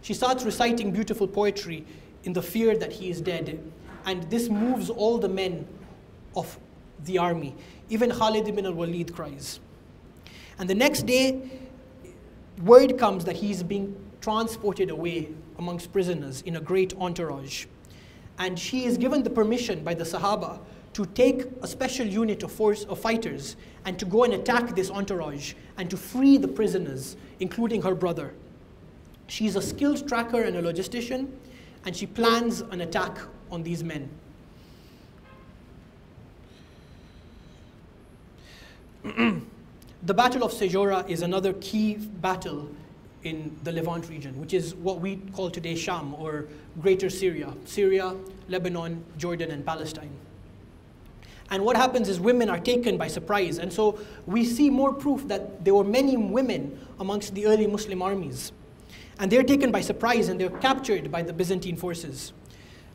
She starts reciting beautiful poetry in the fear that he is dead, and this moves all the men of the army. Even Khalid ibn al-Walid cries. And the next day, word comes that he is being transported away amongst prisoners in a great entourage. And she is given the permission by the Sahaba to take a special unit of force of fighters and to go and attack this entourage and to free the prisoners, including her brother. She's a skilled tracker and a logistician, and she plans an attack on these men. The Battle of Sejora is another key battle in the Levant region, which is what we call today Sham, or Greater Syria. Syria, Lebanon, Jordan, and Palestine. And what happens is women are taken by surprise. And so we see more proof that there were many women amongst the early Muslim armies. And they're taken by surprise and they're captured by the Byzantine forces.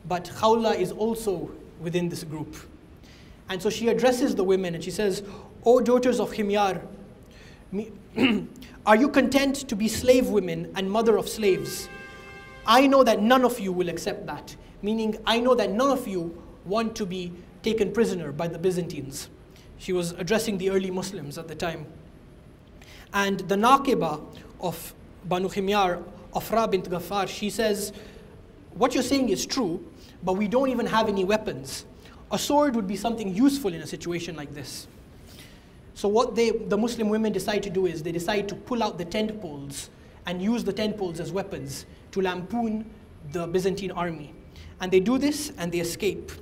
but Khawla is also within this group. And so she addresses the women and she says, "O daughters of Himyar, are you content to be slave women and mother of slaves? I know that none of you will accept that." Meaning, I know that none of you want to be taken prisoner by the Byzantines. She was addressing the early Muslims at the time. And the Naqiba of Banu Himyar, Afra bint Ghaffar, she says, "What you're saying is true, but we don't even have any weapons. A sword would be something useful in a situation like this." So what the Muslim women decide to do is they decide to pull out the tent poles and use the tent poles as weapons to lampoon the Byzantine army. And they do this and they escape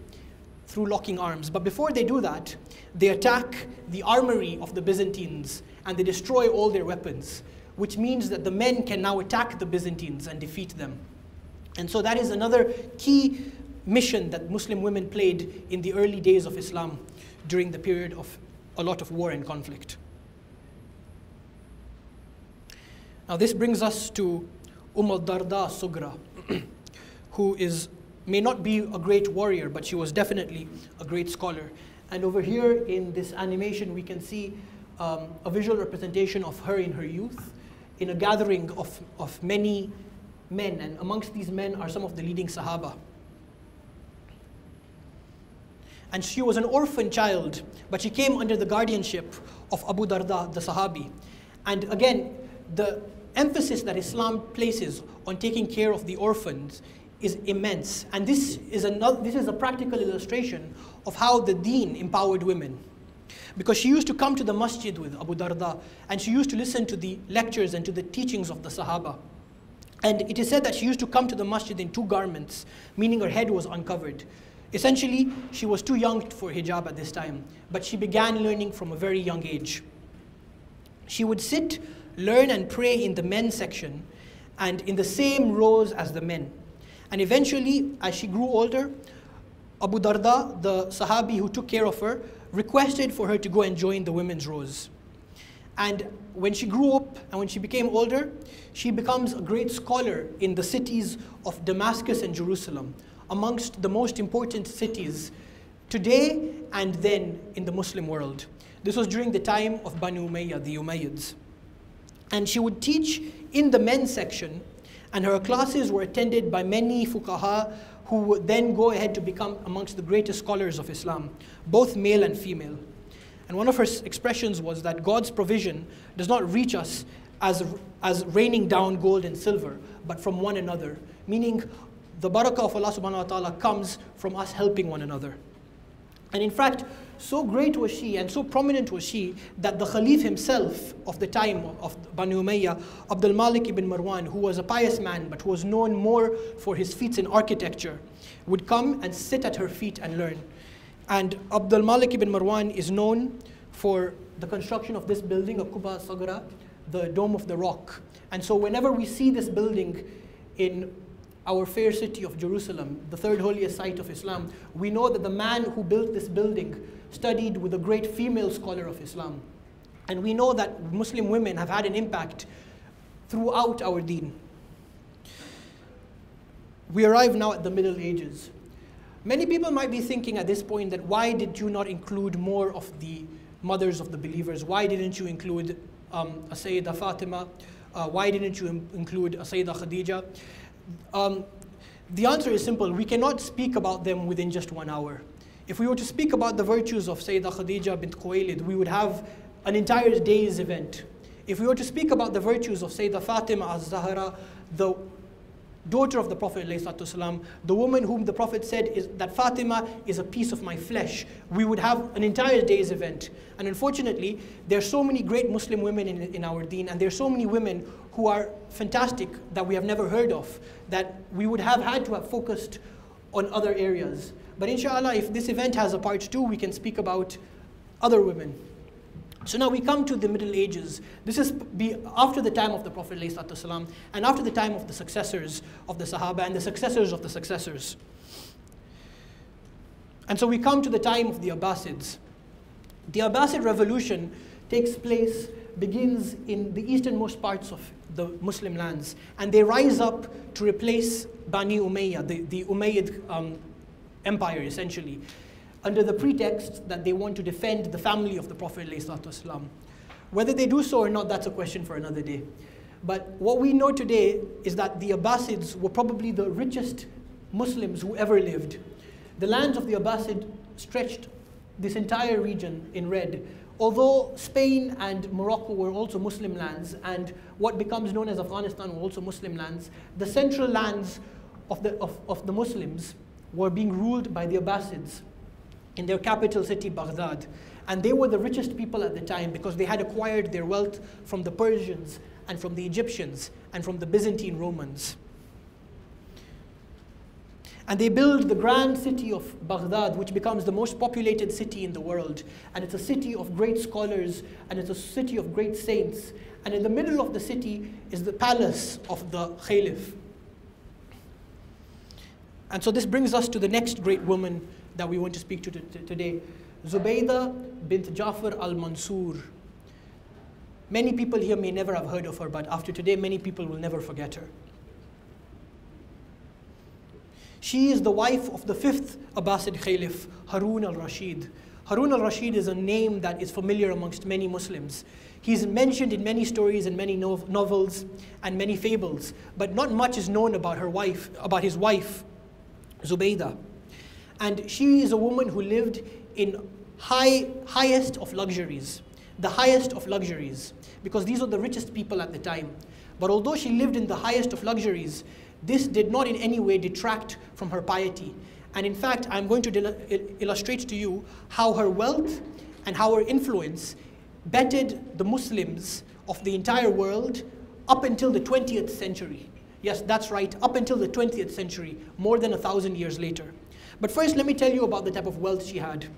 through locking arms. But before they do that, they attack the armory of the Byzantines and they destroy all their weapons, which means that the men can now attack the Byzantines and defeat them. And so that is another key mission that Muslim women played in the early days of Islam during the period of a lot of war and conflict. Now this brings us to Darda Sugra, who may not be a great warrior, but she was definitely a great scholar. And over here in this animation, we can see a visual representation of her in her youth in a gathering of many men. And amongst these men are some of the leading Sahaba. And she was an orphan child, but she came under the guardianship of Abu Darda, the Sahabi. And again, the emphasis that Islam places on taking care of the orphans is immense. And this is a practical illustration of how the deen empowered women. Because she used to come to the masjid with Abu Darda, and she used to listen to the lectures and to the teachings of the Sahaba. And it is said that she used to come to the masjid in 2 garments, meaning her head was uncovered. Essentially, she was too young for hijab at this time, but she began learning from a very young age. She would sit, learn and pray in the men's section and in the same rows as the men. And eventually, as she grew older, Abu Darda, the Sahabi who took care of her, requested for her to go and join the women's rows. And when she grew up and when she became older, she becomes a great scholar in the cities of Damascus and Jerusalem, amongst the most important cities today and then in the Muslim world. This was during the time of Banu Umayyah, the Umayyads. And she would teach in the men's section, and her classes were attended by many fuqaha who would then go ahead to become amongst the greatest scholars of Islam, both male and female. And one of her expressions was that God's provision does not reach us as raining down gold and silver, but from one another, meaning the barakah of Allah subhanahu wa ta'ala comes from us helping one another. And in fact, so great was she and so prominent was she that the Khalif himself of the time of Banu Umayyah, Abdul Malik ibn Marwan, who was a pious man but who was known more for his feats in architecture, would come and sit at her feet and learn. And Abdul Malik ibn Marwan is known for the construction of this building, a Quba Sagra, the Dome of the Rock. And so whenever we see this building in our fair city of Jerusalem, the 3rd holiest site of Islam, we know that the man who built this building studied with a great female scholar of Islam. And we know that Muslim women have had an impact throughout our deen. We arrive now at the Middle Ages. Many people might be thinking at this point that why did you not include more of the mothers of the believers? Why didn't you include a Sayyidah Fatima? Why didn't you include a Sayyidah Khadija? The answer is simple. We cannot speak about them within just 1 hour. If we were to speak about the virtues of Sayyidah Khadija bint Khuwaylid, we would have an entire day's event. If we were to speak about the virtues of Sayyidah Fatima az-Zahra, the daughter of the Prophet ﷺ, the woman whom the Prophet said is that Fatima is a piece of my flesh, we would have an entire day's event. And unfortunately, there are so many great Muslim women in our deen, and there are so many women who are fantastic that we have never heard of, that we would have had to have focused on other areas. But inshallah, if this event has a part 2, we can speak about other women. So now we come to the Middle Ages. This is after the time of the Prophet ﷺ, and after the time of the successors of the Sahaba and the successors of the successors. And so we come to the time of the Abbasids. The Abbasid revolution takes place begins in the easternmost parts of the Muslim lands, and they rise up to replace Bani Umayyah, the Umayyad empire essentially, under the pretext that they want to defend the family of the Prophet ﷺ. Whether they do so or not, that's a question for another day. But what we know today is that the Abbasids were probably the richest Muslims who ever lived. The lands of the Abbasid stretched this entire region in red. Although Spain and Morocco were also Muslim lands, and what becomes known as Afghanistan were also Muslim lands, the central lands of the Muslims were being ruled by the Abbasids in their capital city, Baghdad. And they were the richest people at the time because they had acquired their wealth from the Persians and from the Egyptians and from the Byzantine Romans. And they build the grand city of Baghdad, which becomes the most populated city in the world. And it's a city of great scholars, and it's a city of great saints. And in the middle of the city is the palace of the Khalif. And so this brings us to the next great woman that we want to speak to today, Zubaida Bint Jafar Al-Mansoor. Many people here may never have heard of her, but after today, many people will never forget her. She is the wife of the 5th Abbasid Khalif, Harun al-Rashid. Harun al-Rashid is a name that is familiar amongst many Muslims. He's mentioned in many stories and many novels and many fables, but not much is known about his wife, Zubaida. And she is a woman who lived in highest of luxuries, the highest of luxuries, because these were the richest people at the time. But although she lived in the highest of luxuries, this did not in any way detract from her piety. And in fact, I'm going to illustrate to you how her wealth and how her influence bettered the Muslims of the entire world up until the 20th century. Yes, that's right, up until the 20th century, more than 1,000 years later. But first, let me tell you about the type of wealth she had.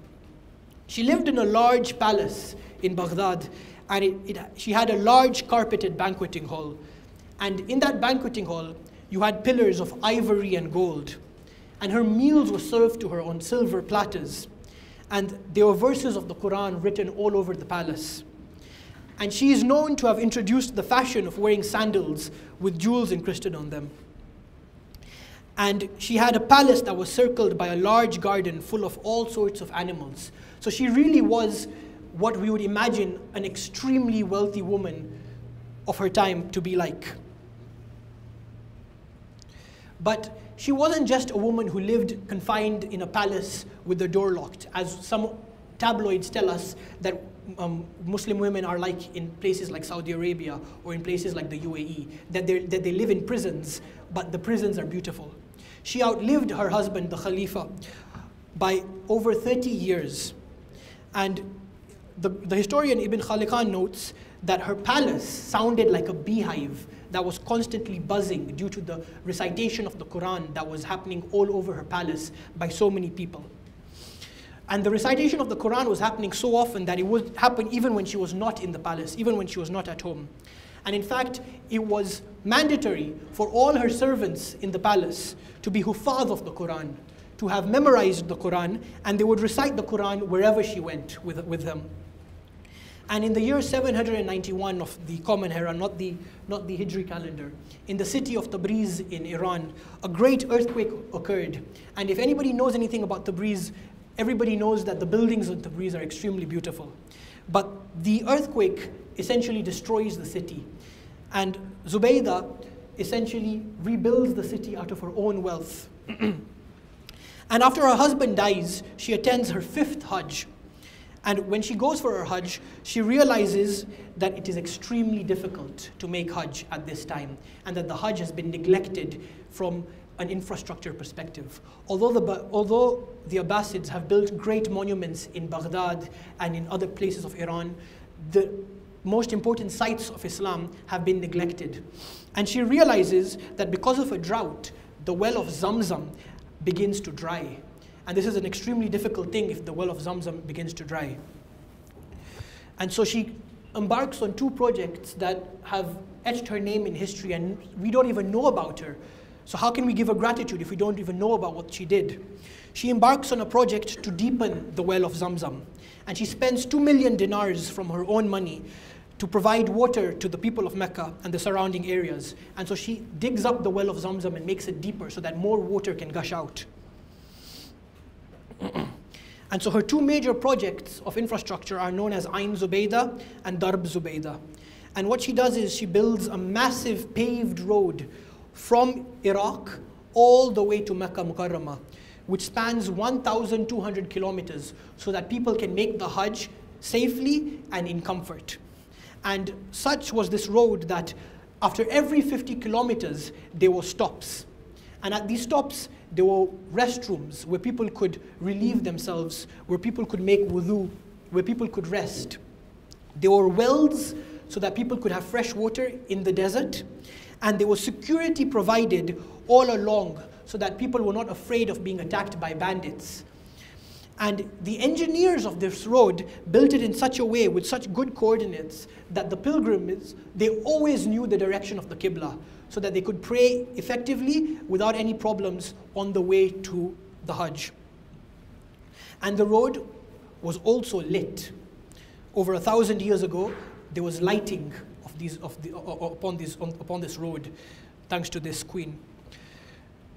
She lived in a large palace in Baghdad, and she had a large carpeted banqueting hall. And in that banqueting hall, you had pillars of ivory and gold. And her meals were served to her on silver platters. And there were verses of the Quran written all over the palace. And she is known to have introduced the fashion of wearing sandals with jewels encrusted on them. And she had a palace that was circled by a large garden full of all sorts of animals. So she really was what we would imagine an extremely wealthy woman of her time to be like. But she wasn't just a woman who lived confined in a palace with the door locked, as some tabloids tell us that Muslim women are like in places like Saudi Arabia or in places like the UAE, that they live in prisons, but the prisons are beautiful. She outlived her husband, the Khalifa, by over 30 years. And the historian Ibn Khalikan notes that her palace sounded like a beehive that was constantly buzzing due to the recitation of the Quran that was happening all over her palace by so many people. And the recitation of the Quran was happening so often that it would happen even when she was not in the palace, even when she was not at home. And in fact, it was mandatory for all her servants in the palace to be huffaz of the Quran, to have memorized the Quran, and they would recite the Quran wherever she went with them. And in the year 791 of the Common Era, not the Hijri calendar, in the city of Tabriz in Iran, a great earthquake occurred. And if anybody knows anything about Tabriz, everybody knows that the buildings in Tabriz are extremely beautiful. But the earthquake essentially destroys the city. And Zubaida essentially rebuilds the city out of her own wealth. And after her husband dies, she attends her 5th Hajj. And when she goes for her Hajj, she realizes that it is extremely difficult to make Hajj at this time, and that the Hajj has been neglected from an infrastructure perspective. Although the Abbasids have built great monuments in Baghdad and in other places of Iran, the most important sites of Islam have been neglected. And she realizes that because of a drought, the well of Zamzam begins to dry. And this is an extremely difficult thing if the well of Zamzam begins to dry. And so she embarks on 2 projects that have etched her name in history, and we don't even know about her. So how can we give her gratitude if we don't even know about what she did? She embarks on a project to deepen the well of Zamzam. And she spends 2 million dinars from her own money to provide water to the people of Mecca and the surrounding areas. And so she digs up the well of Zamzam and makes it deeper so that more water can gush out. And so her two major projects of infrastructure are known as Ain Zubaida and Darb Zubaida. And what she does is she builds a massive paved road from Iraq all the way to Mecca Mukarramah, which spans 1,200 kilometers so that people can make the Hajj safely and in comfort. And such was this road that after every 50 kilometers, there were stops. And at these stops, there were restrooms where people could relieve themselves, where people could make wudu, where people could rest. There were wells so that people could have fresh water in the desert. And there was security provided all along so that people were not afraid of being attacked by bandits. And the engineers of this road built it in such a way, with such good coordinates, that the pilgrims, they always knew the direction of the Qibla, so that they could pray effectively without any problems on the way to the Hajj. And the road was also lit. Over 1,000 years ago, there was lighting upon this road, thanks to this queen.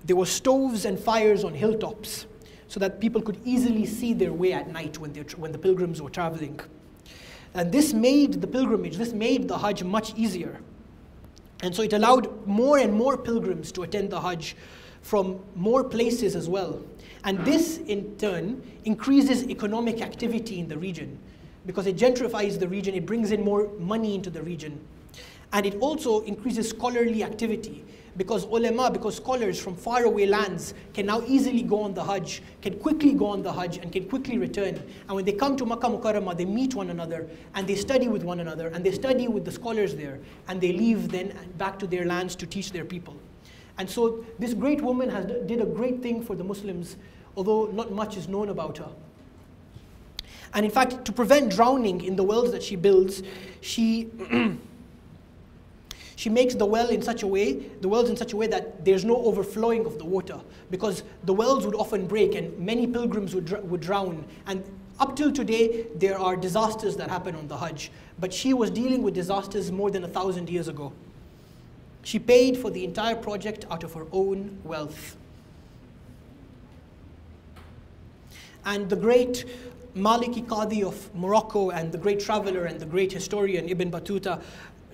There were stoves and fires on hilltops, so that people could easily see their way at night when the pilgrims were traveling. And this made the pilgrimage, this made the Hajj much easier. And so it allowed more and more pilgrims to attend the Hajj from more places as well. And this, in turn, increases economic activity in the region, because it gentrifies the region, it brings in more money into the region. And it also increases scholarly activity, because ulama, because scholars from faraway lands can now easily go on the Hajj, can quickly go on the Hajj and can quickly return. And when they come to Makkah Mukarramah, they meet one another and they study with one another and they study with the scholars there, and they leave then back to their lands to teach their people. And so this great woman did a great thing for the Muslims, although not much is known about her. And in fact, to prevent drowning in the wells that she builds, she makes the wells in such a way that there's no overflowing of the water, because the wells would often break and many pilgrims would drown. And up till today, there are disasters that happen on the Hajj. But she was dealing with disasters more than 1,000 years ago. She paid for the entire project out of her own wealth. And the great Maliki Qadi of Morocco and the great traveler and the great historian Ibn Battuta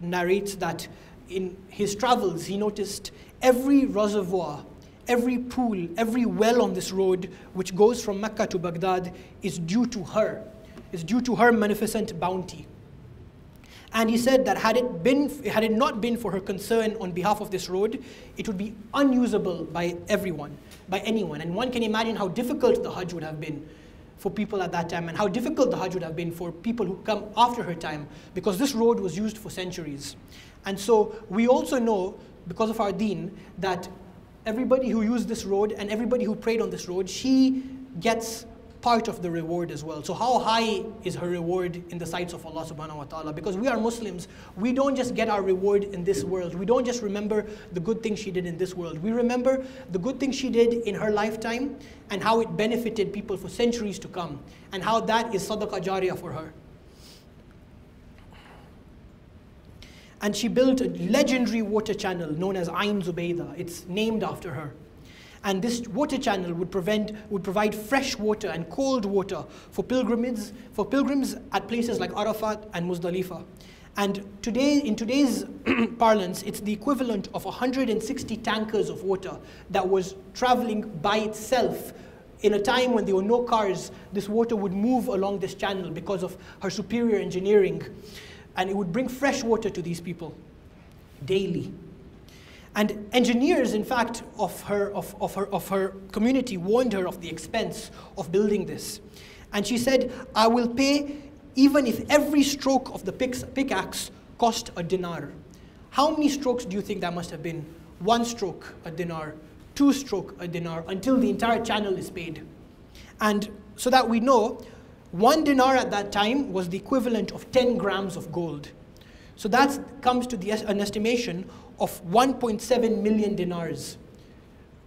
narrates that in his travels, he noticed every reservoir, every pool, every well on this road, which goes from Mecca to Baghdad, is due to her. It's due to her magnificent bounty. And he said that had it not been for her concern on behalf of this road, it would be unusable by everyone, by anyone. And one can imagine how difficult the Hajj would have been for people at that time, and how difficult the Hajj would have been for people who come after her time, because this road was used for centuries. And so we also know, because of our deen, that everybody who used this road and everybody who prayed on this road, she gets part of the reward as well. So how high is her reward in the sights of Allah subhanahu wa ta'ala? Because we are Muslims, we don't just get our reward in this world. We don't just remember the good things she did in this world. We remember the good things she did in her lifetime and how it benefited people for centuries to come, and how that is sadaqah jariyah for her. And she built a legendary water channel known as Ain Zubaida. It's named after her. And this water channel would provide fresh water and cold water for pilgrims at places like Arafat and Muzdalifah. And today, in today's parlance, it's the equivalent of 160 tankers of water that was traveling by itself. In a time when there were no cars, this water would move along this channel because of her superior engineering. And it would bring fresh water to these people daily. And engineers, in fact, of her community warned her of the expense of building this. And she said, I will pay even if every stroke of the pickaxe cost a dinar. How many strokes do you think that must have been? 1 stroke, a dinar. 2 stroke, a dinar, until the entire channel is paid. And so that we know, 1 dinar at that time was the equivalent of 10 grams of gold. So that comes to an estimation of 1.7 million dinars.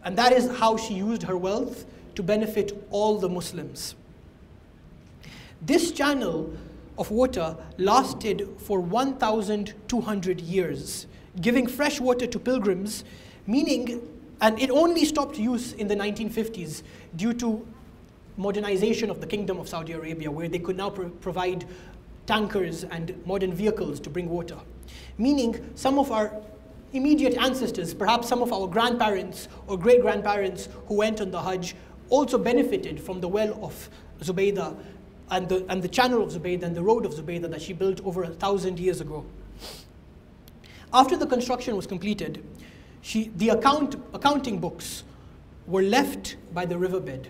And that is how she used her wealth to benefit all the Muslims. This channel of water lasted for 1,200 years, giving fresh water to pilgrims, meaning, and it only stopped use in the 1950s due to modernization of the Kingdom of Saudi Arabia, where they could now provide tankers and modern vehicles to bring water. Meaning some of our immediate ancestors, perhaps some of our grandparents or great-grandparents who went on the Hajj, also benefited from the well of Zubaida and the channel of Zubaida and the road of Zubaida that she built over 1,000 years ago. After the construction was completed, the accounting books were left by the riverbed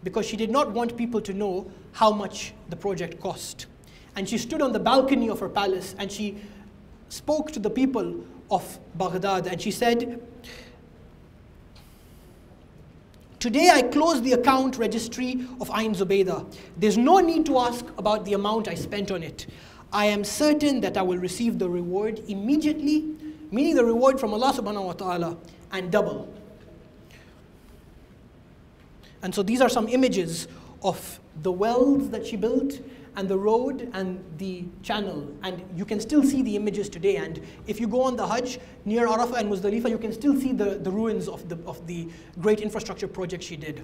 because she did not want people to know how much the project cost. And she stood on the balcony of her palace and she spoke to the people of Baghdad and she said, "Today I close the account registry of Ain Zubaida. There's no need to ask about the amount I spent on it. I am certain that I will receive the reward immediately," meaning the reward from Allah subhanahu wa ta'ala, and double. And so these are some images of the wells that she built and the road and the channel. And you can still see the images today. And if you go on the Hajj near Arafah and Muzdalifah, you can still see the ruins of the great infrastructure project she did.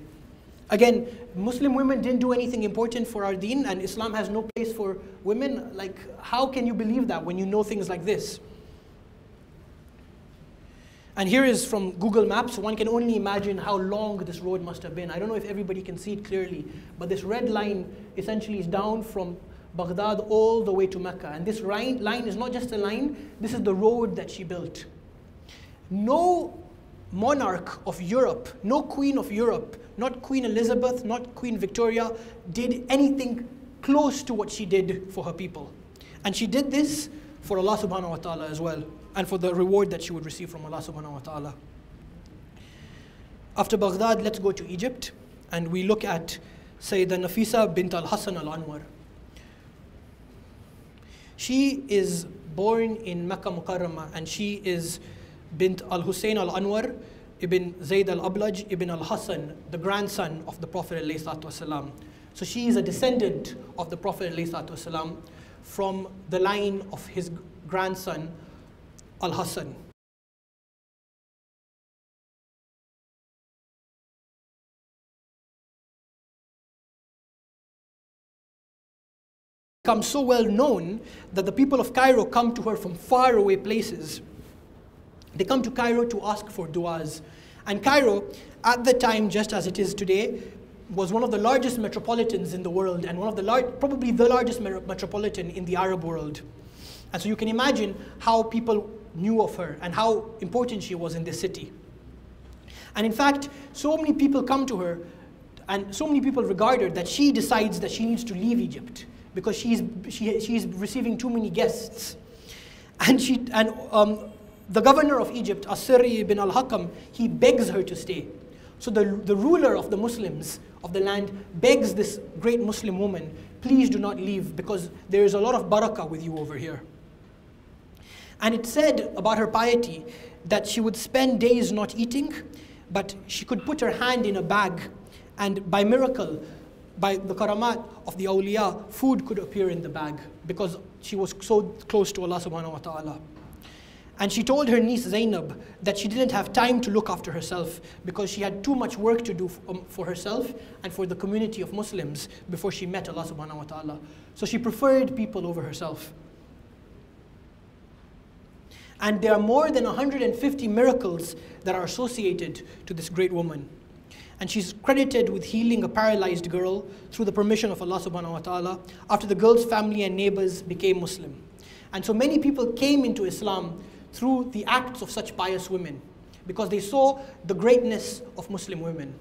Again, Muslim women didn't do anything important for our deen, and Islam has no place for women. Like, how can you believe that when you know things like this? And here is from Google Maps. One can only imagine how long this road must have been. I don't know if everybody can see it clearly, but this red line essentially is down from Baghdad all the way to Mecca. And this line is not just a line, this is the road that she built. No monarch of Europe, no queen of Europe, not Queen Elizabeth, not Queen Victoria, did anything close to what she did for her people. And she did this for Allah subhanahu wa ta'ala as well, and for the reward that she would receive from Allah subhanahu wa ta'ala. After Baghdad, let's go to Egypt, and we look at Sayyidah Nafisa bint al-Hasan al-Anwar. She is born in Makkah Mukarramah, and she is bint al-Hussein al-Anwar ibn Zayd al-Ablaj ibn al-Hasan, the grandson of the Prophet ﷺ. So she is a descendant of the Prophet ﷺ from the line of his grandson Al-Hasan. Become so well known that the people of Cairo come to her from far away places. They come to Cairo to ask for du'as. And Cairo, at the time, just as it is today, was one of the largest metropolitans in the world, and one of the probably the largest metropolitan in the Arab world. And so you can imagine how people knew of her and how important she was in this city. And in fact, so many people come to her, and so many people regard her that she decides that she needs to leave Egypt because she's receiving too many guests. And the governor of Egypt, As-Sirri ibn al-Hakam, he begs her to stay. So the ruler of the Muslims of the land begs this great Muslim woman, please do not leave because there is a lot of barakah with you over here. And it said about her piety that she would spend days not eating, but she could put her hand in a bag, and by miracle, by the karamat of the awliya, food could appear in the bag because she was so close to Allah subhanahu wa ta'ala. And she told her niece Zainab that she didn't have time to look after herself because she had too much work to do for herself and for the community of Muslims before she met Allah subhanahu wa ta'ala. So she preferred people over herself. And there are more than 150 miracles that are associated to this great woman. And she's credited with healing a paralyzed girl through the permission of Allah subhanahu wa ta'ala after the girl's family and neighbors became Muslim. And so many people came into Islam through the acts of such pious women because they saw the greatness of Muslim women.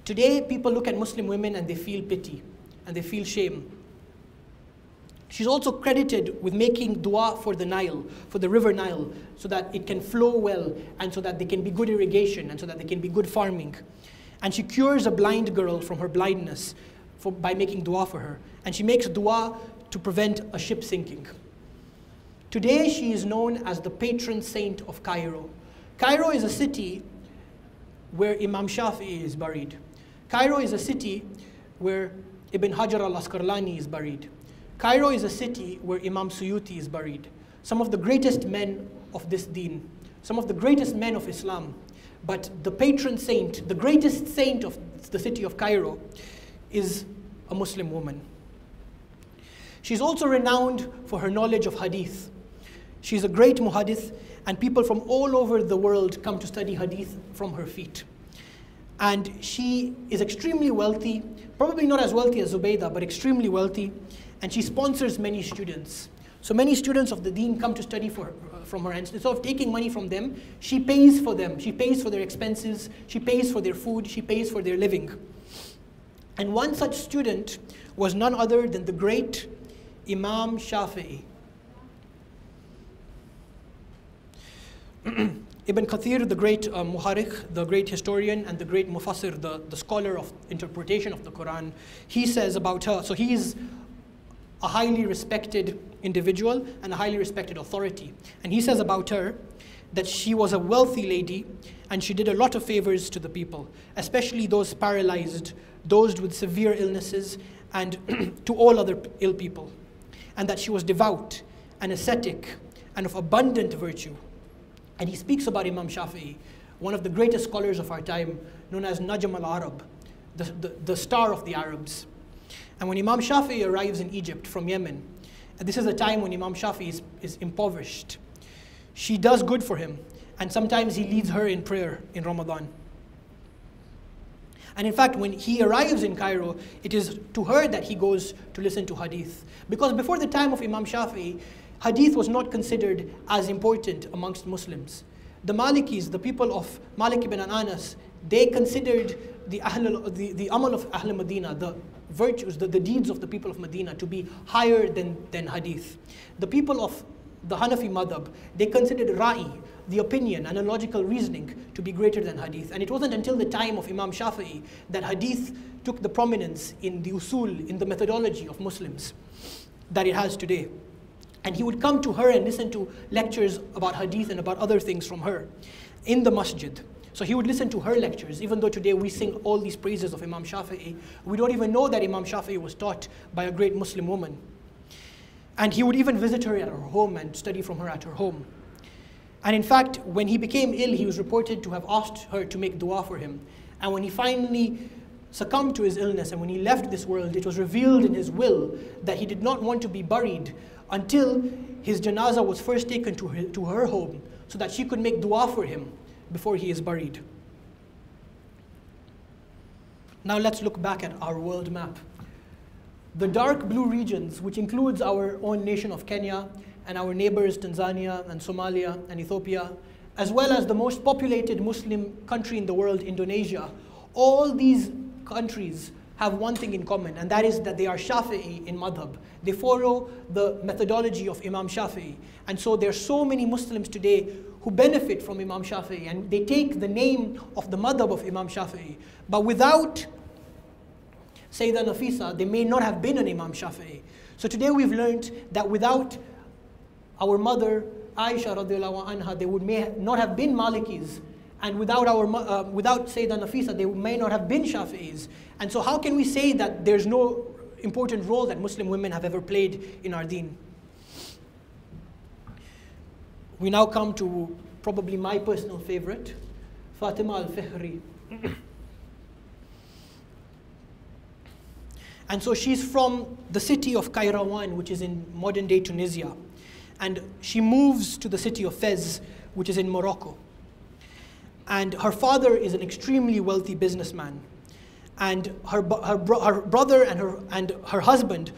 Today, people look at Muslim women and they feel pity and they feel shame. She's also credited with making dua for the Nile, for the river Nile, so that it can flow well and so that there can be good irrigation and so that there can be good farming. And she cures a blind girl from her blindness by making dua for her. And she makes dua to prevent a ship sinking. Today, she is known as the patron saint of Cairo. Cairo is a city where Imam Shafi'i is buried. Cairo is a city where Ibn Hajar al-Asqalani is buried. Cairo is a city where Imam Suyuti is buried. Some of the greatest men of this deen, some of the greatest men of Islam. But the patron saint, the greatest saint of the city of Cairo, is a Muslim woman. She's also renowned for her knowledge of hadith. She's a great muhaddith, and people from all over the world come to study hadith from her feet. And she is extremely wealthy, probably not as wealthy as Zubaida, but extremely wealthy, and she sponsors many students. So many students of the deen come to study from her, and instead of taking money from them, she pays for them. She pays for their expenses, she pays for their food, she pays for their living. And one such student was none other than the great Imam Shafi'i. Ibn Kathir, the great muharrikh, the great historian, and the great mufassir, the scholar of interpretation of the Quran, he says about her, so he is a highly respected individual and a highly respected authority. And he says about her that she was a wealthy lady and she did a lot of favors to the people, especially those paralyzed, those with severe illnesses, and to all other ill people. And that she was devout and ascetic and of abundant virtue. And he speaks about Imam Shafi'i, one of the greatest scholars of our time, known as Najm al-Arab, the star of the Arabs. And when Imam Shafi'i arrives in Egypt from Yemen, and this is a time when Imam Shafi'i is impoverished, she does good for him, and sometimes he leads her in prayer in Ramadan. And in fact, when he arrives in Cairo, it is to her that he goes to listen to hadith. Because before the time of Imam Shafi'i, hadith was not considered as important amongst Muslims. The Malikis, the people of Malik ibn Anas, they considered the amal of Ahl Medina, the virtues, the deeds of the people of Medina to be higher than hadith. The people of the Hanafi madhab, they considered ra'i, the opinion, analogical reasoning, to be greater than hadith. And it wasn't until the time of Imam Shafi'i that hadith took the prominence in the usul, in the methodology of Muslims that it has today. And he would come to her and listen to lectures about hadith and about other things from her in the masjid. So he would listen to her lectures. Even though today we sing all these praises of Imam Shafi'i, we don't even know that Imam Shafi'i was taught by a great Muslim woman. And he would even visit her at her home and study from her at her home. And in fact, when he became ill, he was reported to have asked her to make dua for him. And when he finally succumbed to his illness and when he left this world, it was revealed in his will that he did not want to be buried until his janazah was first taken to her home so that she could make dua for him before he is buried. Now let's look back at our world map. The dark blue regions, which includes our own nation of Kenya and our neighbors Tanzania and Somalia and Ethiopia, as well as the most populated Muslim country in the world, Indonesia, all these countries have one thing in common, and that is that they are Shafi'i in madhab. They follow the methodology of Imam Shafi'i. And so there are so many Muslims today who benefit from Imam Shafi'i, and they take the name of the madhab of Imam Shafi'i. But without Sayyidah Nafisa, they may not have been an Imam Shafi'i. So today we've learned that without our mother, Aisha radiallahu anha, they may not have been Malikis. And without Sayyidah Nafisa, they may not have been Shafi'is. And so how can we say that there's no important role that Muslim women have ever played in our deen? We now come to probably my personal favorite, Fatima al-Fihri. And so she's from the city of Qayrawaan, which is in modern day Tunisia. And she moves to the city of Fez, which is in Morocco. And her father is an extremely wealthy businessman. And her brother and her husband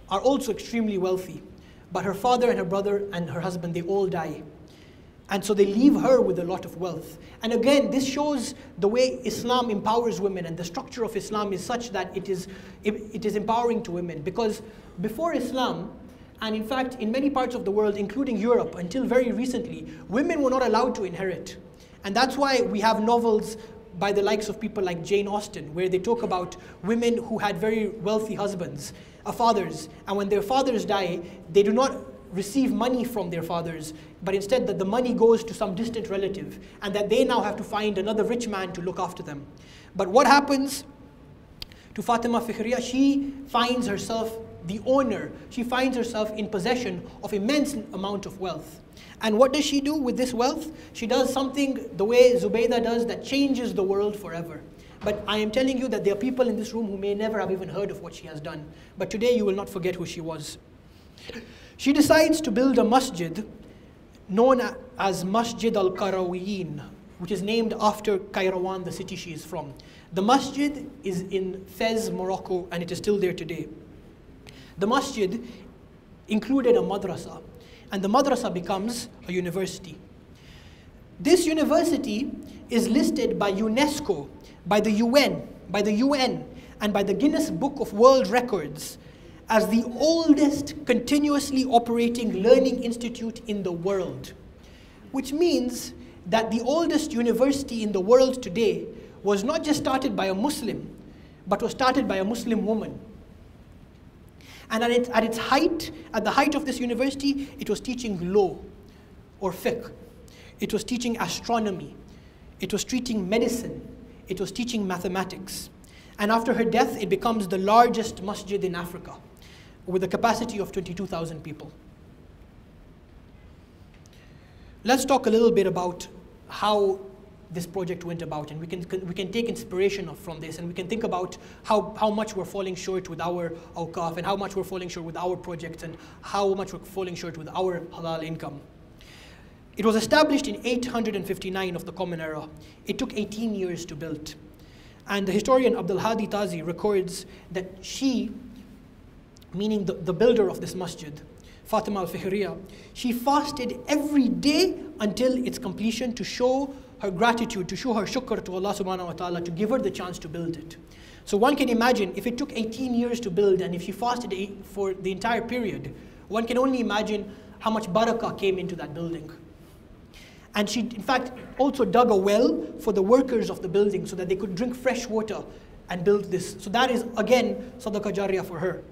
are also extremely wealthy. But her father and her brother and her husband, they all die. And so they leave her with a lot of wealth. And again, this shows the way Islam empowers women, and the structure of Islam is such that it is empowering to women. Because before Islam, and in fact in many parts of the world, including Europe, until very recently, women were not allowed to inherit. And that's why we have novels by the likes of people like Jane Austen, where they talk about women who had very wealthy husbands, fathers, and when their fathers die, they do not receive money from their fathers, but instead that the money goes to some distant relative, and that they now have to find another rich man to look after them. But what happens To Fatima Fikhriya, she finds herself the owner. She finds herself in possession of immense amount of wealth. And what does she do with this wealth? She does something the way Zubaida does that changes the world forever. But I am telling you that there are people in this room who may never have even heard of what she has done. But today you will not forget who she was. She decides to build a masjid known as Masjid Al-Qarawiin, which is named after Qayrawan, the city she is from. The masjid is in Fez, Morocco, and it is still there today. The masjid included a madrasa, and the madrasa becomes a university. This university is listed by UNESCO, by the UN, and by the Guinness Book of World Records as the oldest continuously operating learning institute in the world, which means that the oldest university in the world today was not just started by a Muslim, but was started by a Muslim woman. And at its height, at the height of this university, it was teaching law or fiqh. It was teaching astronomy. It was teaching medicine. It was teaching mathematics. And after her death, it becomes the largest masjid in Africa, with a capacity of 22,000 people. Let's talk a little bit about how this project went about, and we can take inspiration from this, and we can think about how much we're falling short with our awqaf, and how much we're falling short with our projects, and how much we're falling short with our halal income. It was established in 859 of the Common Era. It took 18 years to build. And the historian Abdul Hadi Tazi records that she, meaning the builder of this masjid, Fatima al-Fikhriya, she fasted every day until its completion to show her gratitude, to show her shukr to Allah subhanahu wa ta'ala, to give her the chance to build it. So one can imagine, if it took 18 years to build, and if she fasted for the entire period, one can only imagine how much barakah came into that building. And she, in fact, also dug a well for the workers of the building so that they could drink fresh water and build this. So that is, again, sadaqah jariyah for her.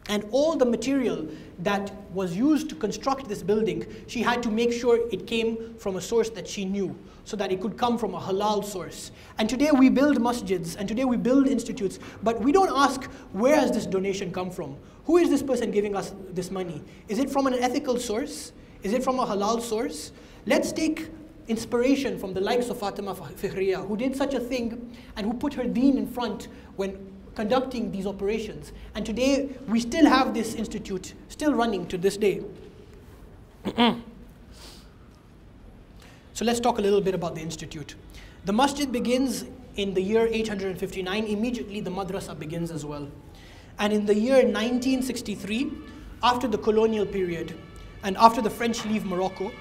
And all the material that was used to construct this building, she had to make sure it came from a source that she knew, so that it could come from a halal source. And today we build masjids, and today we build institutes, but we don't ask, where has this donation come from? Who is this person giving us this money? Is it from an ethical source? Is it from a halal source? Let's take inspiration from the likes of Fatima Fikhriya, who did such a thing and who put her deen in front when conducting these operations. And today we still have this institute still running to this day. So let's talk a little bit about the institute. The masjid begins in the year 859. Immediately the madrasa begins as well. And in the year 1963, after the colonial period and after the French leave Morocco,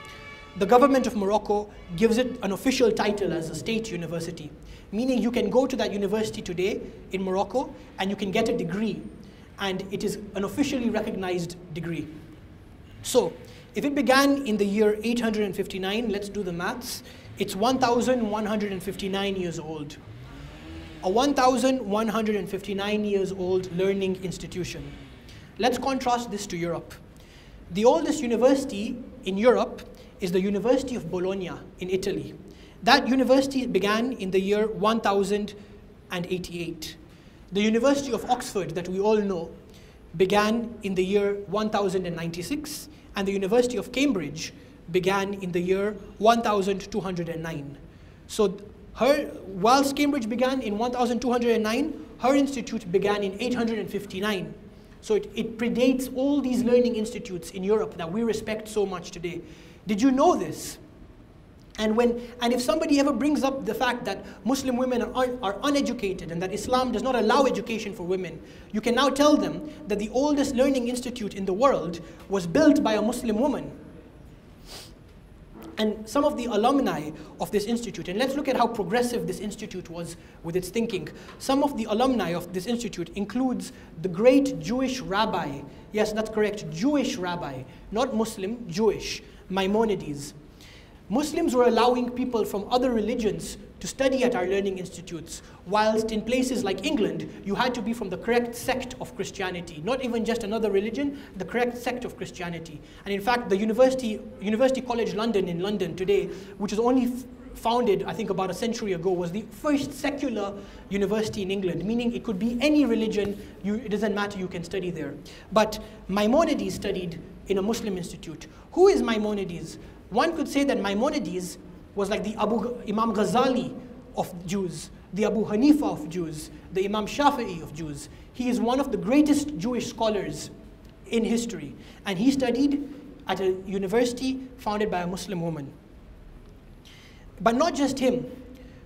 the government of Morocco gives it an official title as a state university, meaning you can go to that university today in Morocco and you can get a degree, and it is an officially recognized degree. So if it began in the year 859, let's do the maths, it's 1,159 years old. A 1,159 years old learning institution. Let's contrast this to Europe. The oldest university in Europe is the University of Bologna in Italy. That university began in the year 1088. The University of Oxford, that we all know, began in the year 1096, and the University of Cambridge began in the year 1209. So whilst Cambridge began in 1209, her institute began in 859. So it predates all these learning institutes in Europe that we respect so much today. Did you know this? And if somebody ever brings up the fact that Muslim women are uneducated and that Islam does not allow education for women, you can now tell them that the oldest learning institute in the world was built by a Muslim woman. And some of the alumni of this institute, and let's look at how progressive this institute was with its thinking. Some of the alumni of this institute includes the great Jewish rabbi, yes, that's correct, Jewish rabbi, not Muslim, Jewish, Maimonides. Muslims were allowing people from other religions to study at our learning institutes, whilst in places like England, you had to be from the correct sect of Christianity, not even just another religion, the correct sect of Christianity. And in fact, the University College London in London today, which is only founded, I think about a century ago, was the first secular university in England, meaning it could be any religion, it doesn't matter, you can study there. But Maimonides studied in a Muslim institute. Who is Maimonides? One could say that Maimonides was like the Imam Ghazali of Jews, the Abu Hanifa of Jews, the Imam Shafi'i of Jews. He is one of the greatest Jewish scholars in history. And he studied at a university founded by a Muslim woman. But not just him.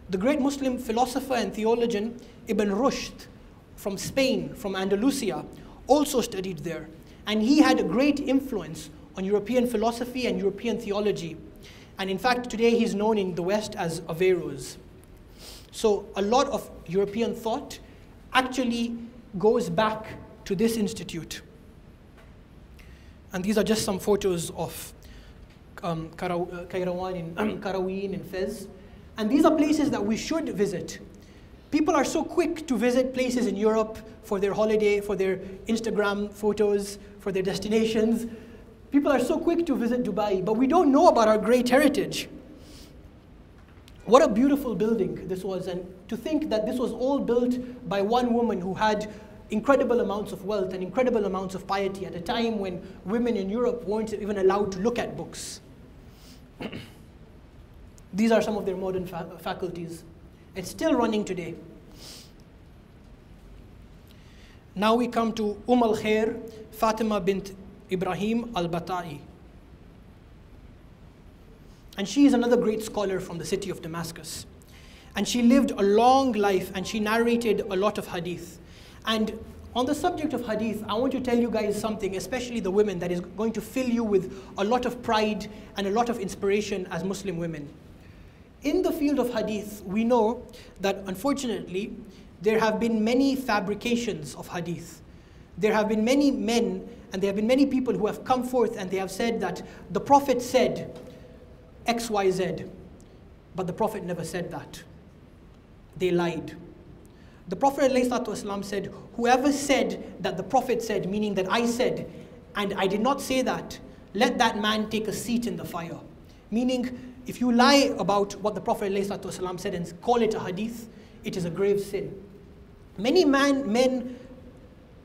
The great Muslim philosopher and theologian Ibn Rushd from Spain, from Andalusia, also studied there. And he had a great influence on European philosophy and European theology. And in fact, today he's known in the West as Averroes. So a lot of European thought actually goes back to this institute. And these are just some photos of Qarawiin in Fez. And these are places that we should visit. People are so quick to visit places in Europe for their holiday, for their Instagram photos, for their destinations. People are so quick to visit Dubai, but we don't know about our great heritage. What a beautiful building this was, and to think that this was all built by one woman who had incredible amounts of wealth and incredible amounts of piety at a time when women in Europe weren't even allowed to look at books. These are some of their modern faculties. It's still running today. Now we come to al-Khair, Fatima Bint Ibrahim al-Bata'i. And she is another great scholar from the city of Damascus. And she lived a long life and she narrated a lot of hadith. And on the subject of hadith, I want to tell you guys something, especially the women, that is going to fill you with a lot of pride and a lot of inspiration as Muslim women. In the field of hadith, we know that unfortunately, there have been many fabrications of hadith. There have been many men and there have been many people who have come forth and they have said that the Prophet said X, Y, Z, but the Prophet never said that. They lied. The Prophet ﷺ said, whoever said that the Prophet said, meaning that I said, and I did not say that, let that man take a seat in the fire. Meaning, if you lie about what the Prophet ﷺ said and call it a hadith, it is a grave sin. Many men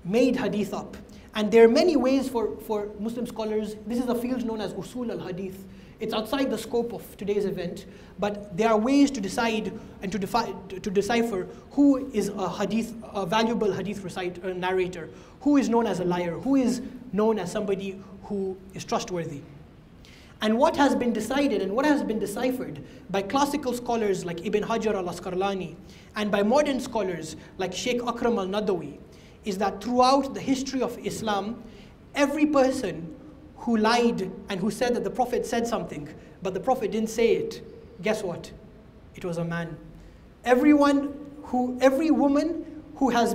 made hadith up. And there are many ways for Muslim scholars. This is a field known as usul al-hadith. It's outside the scope of today's event, but there are ways to decide and to decipher who is a valuable hadith narrator, who is known as a liar, who is known as somebody who is trustworthy. And what has been decided and what has been deciphered by classical scholars like Ibn Hajar al-Asqalani and by modern scholars like Sheikh Akram al-Nadawi is that throughout the history of Islam, every person who lied and who said that the Prophet said something, but the Prophet didn't say it, guess what? It was a man. Every woman who has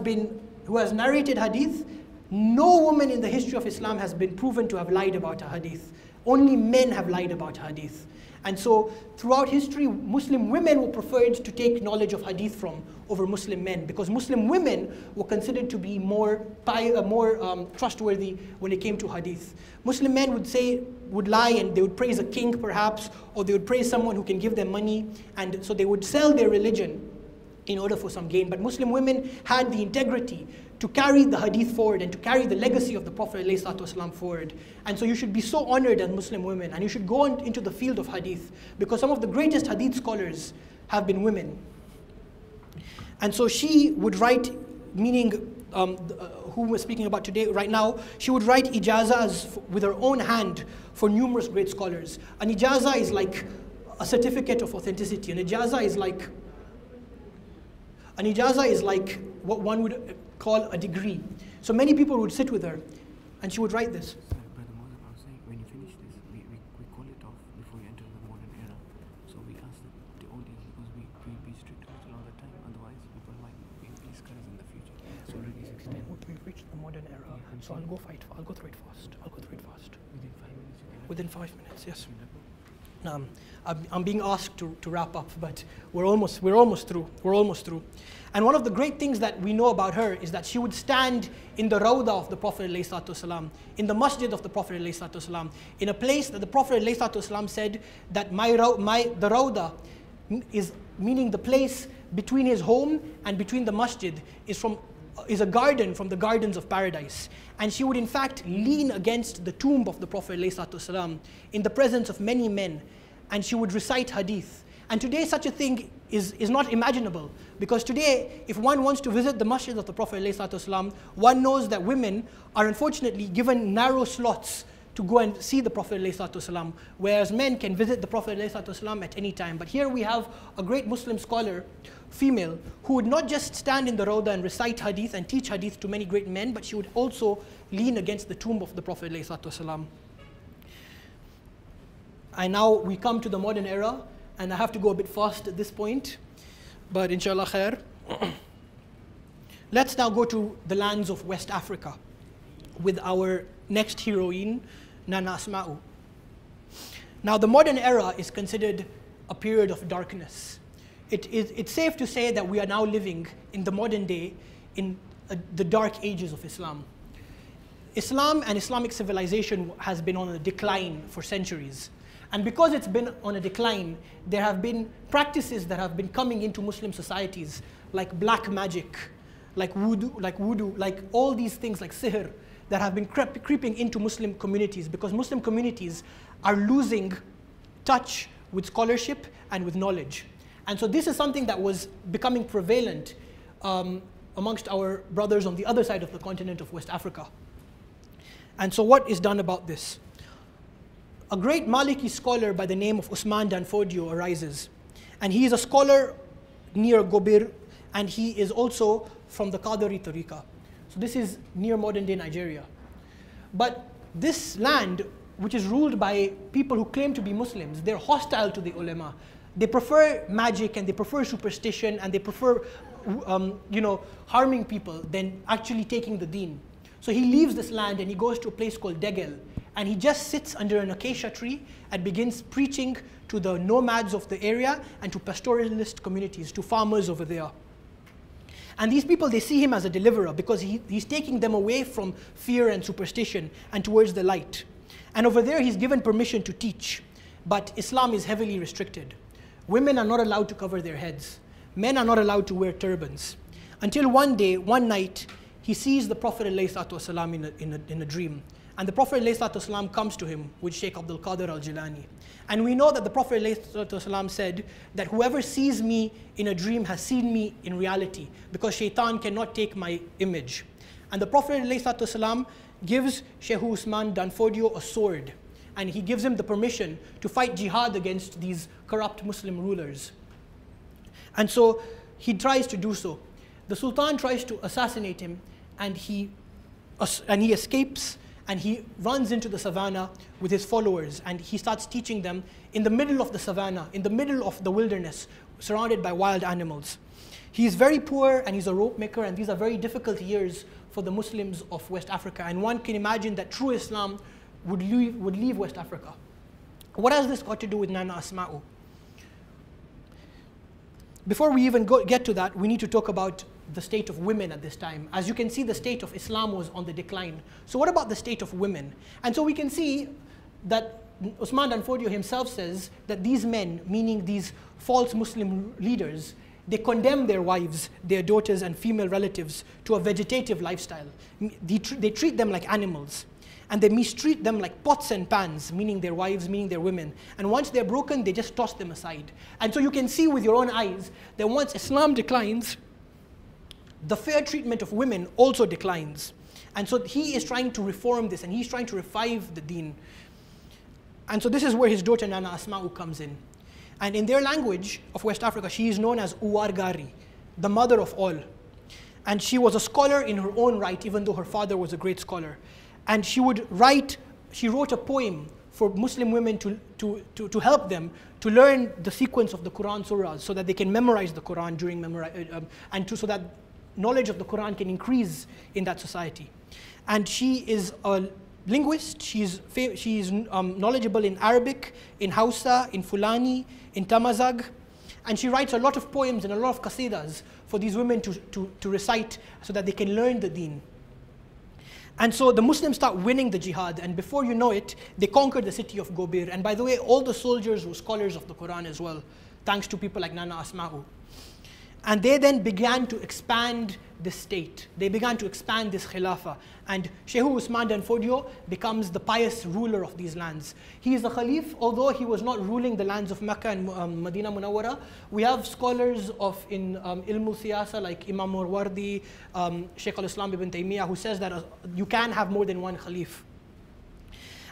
narrated hadith, no woman in the history of Islam has been proven to have lied about a hadith. Only men have lied about hadith. And so throughout history, Muslim women were preferred to take knowledge of hadith from over Muslim men, because Muslim women were considered to be more trustworthy when it came to hadith. Muslim men would lie and they would praise a king perhaps, or they would praise someone who can give them money, and so they would sell their religion in order for some gain. But Muslim women had the integrity to carry the hadith forward and to carry the legacy of the Prophet ﷺ forward. And so you should be so honored as Muslim women, and you should go into the field of hadith, because some of the greatest hadith scholars have been women. And so she would write, meaning who we're speaking about today, right now, she would write ijazahs with her own hand for numerous great scholars. An ijazah is like a certificate of authenticity. An ijazah is like what one would call a degree. So many people would sit with her and she would write this. Brother Muazzam, I was saying, when you finish this, we call it off before you enter the modern era. So we ask the audience, because we'll be strict to it all the time, otherwise people might be discouraged in the future. It's already 6:10. We've reached the modern era, so I'll go through it fast. Within 5 minutes, yes. I'm being asked to wrap up, but we're almost through. And one of the great things that we know about her is that she would stand in the Rawda of the Prophet ﷺ, in the Masjid of the Prophet ﷺ, in a place that the Prophet ﷺ said that the Rawda meaning the place between his home and between the masjid is a garden from the gardens of paradise. And she would in fact lean against the tomb of the Prophet ﷺ in the presence of many men, and she would recite hadith. And today such a thing is not imaginable, because today if one wants to visit the masjid of the Prophet ﷺ, one knows that women are unfortunately given narrow slots to go and see the Prophet ﷺ, whereas men can visit the Prophet ﷺ at any time. But here we have a great Muslim scholar, female, who would not just stand in the Rawda and recite hadith and teach hadith to many great men, but she would also lean against the tomb of the Prophet ﷺ. And now we come to the modern era, and I have to go a bit fast at this point, but inshallah khair. Let's now go to the lands of West Africa with our next heroine, Nana Asma'u. Now the modern era is considered a period of darkness. It's safe to say that we are now living in the modern day in the dark ages of Islam. Islam and Islamic civilization has been on a decline for centuries. And because it's been on a decline, there have been practices that have been coming into Muslim societies, like black magic, like voodoo, like all these things like sihr, that have been creeping into Muslim communities, because Muslim communities are losing touch with scholarship and with knowledge. And so this is something that was becoming prevalent amongst our brothers on the other side of the continent of West Africa. And so what is done about this? A great Maliki scholar by the name of Usman Danfodio arises. And he is a scholar near Gobir, and he is also from the Qadari Tariqa. So this is near modern day Nigeria. But this land, which is ruled by people who claim to be Muslims, they're hostile to the ulama. They prefer magic and they prefer superstition and they prefer harming people than actually taking the deen. So he leaves this land and he goes to a place called Degel, and he just sits under an acacia tree and begins preaching to the nomads of the area and to pastoralist communities, to farmers over there. And these people, they see him as a deliverer because he's taking them away from fear and superstition and towards the light. And over there, he's given permission to teach. But Islam is heavily restricted. Women are not allowed to cover their heads. Men are not allowed to wear turbans. Until one day, one night, he sees the Prophet ﷺ in a dream. And the Prophet ﷺ comes to him with Sheikh Abdul Qadir al-Jilani. And we know that the Prophet ﷺ said that whoever sees me in a dream has seen me in reality, because shaitan cannot take my image. And the Prophet ﷺ gives Sheikh Usman Danfodio a sword, and he gives him the permission to fight jihad against these corrupt Muslim rulers. And so he tries to do so. The Sultan tries to assassinate him, and he escapes. And he runs into the savannah with his followers, and he starts teaching them in the middle of the savannah, in the middle of the wilderness, surrounded by wild animals. He's very poor and he's a rope maker, and these are very difficult years for the Muslims of West Africa. And one can imagine that true Islam would leave West Africa. What has this got to do with Nana Asma'u? Before we even get to that, we need to talk about the state of women at this time. As you can see, the state of Islam was on the decline. So what about the state of women? And so we can see that Usman Danfodio himself says that these men, meaning these false Muslim leaders, they condemn their wives, their daughters and female relatives to a vegetative lifestyle. They treat them like animals. And they mistreat them like pots and pans, meaning their wives, meaning their women. And once they're broken, they just toss them aside. And so you can see with your own eyes that once Islam declines, the fair treatment of women also declines. And so he is trying to reform this, and he's trying to revive the deen. And so this is where his daughter Nana Asma'u comes in. And in their language of West Africa, she is known as Uwargari, the mother of all. And she was a scholar in her own right, even though her father was a great scholar. And she wrote a poem for Muslim women to help them to learn the sequence of the Quran surahs, so that they can memorize the Quran so that knowledge of the Quran can increase in that society. And she is a linguist. She's knowledgeable in Arabic, in Hausa, in Fulani, in Tamazagh. And she writes a lot of poems and a lot of qasidas for these women to recite so that they can learn the deen. And so the Muslims start winning the jihad, and before you know it, they conquered the city of Gobir. And by the way, all the soldiers were scholars of the Quran as well. thanks to people like Nana Asma'u. And they then began to expand the state. They began to expand this khilafah. And Sheikh Usman Dan Fodio becomes the pious ruler of these lands. He is the Khalif, although he was not ruling the lands of Mecca and Medina Munawwara. We have scholars in Ilm Siyasa like Imam Wardi, Sheikh al-Islam Ibn Taymiyyah, who says that you can have more than one Khalif.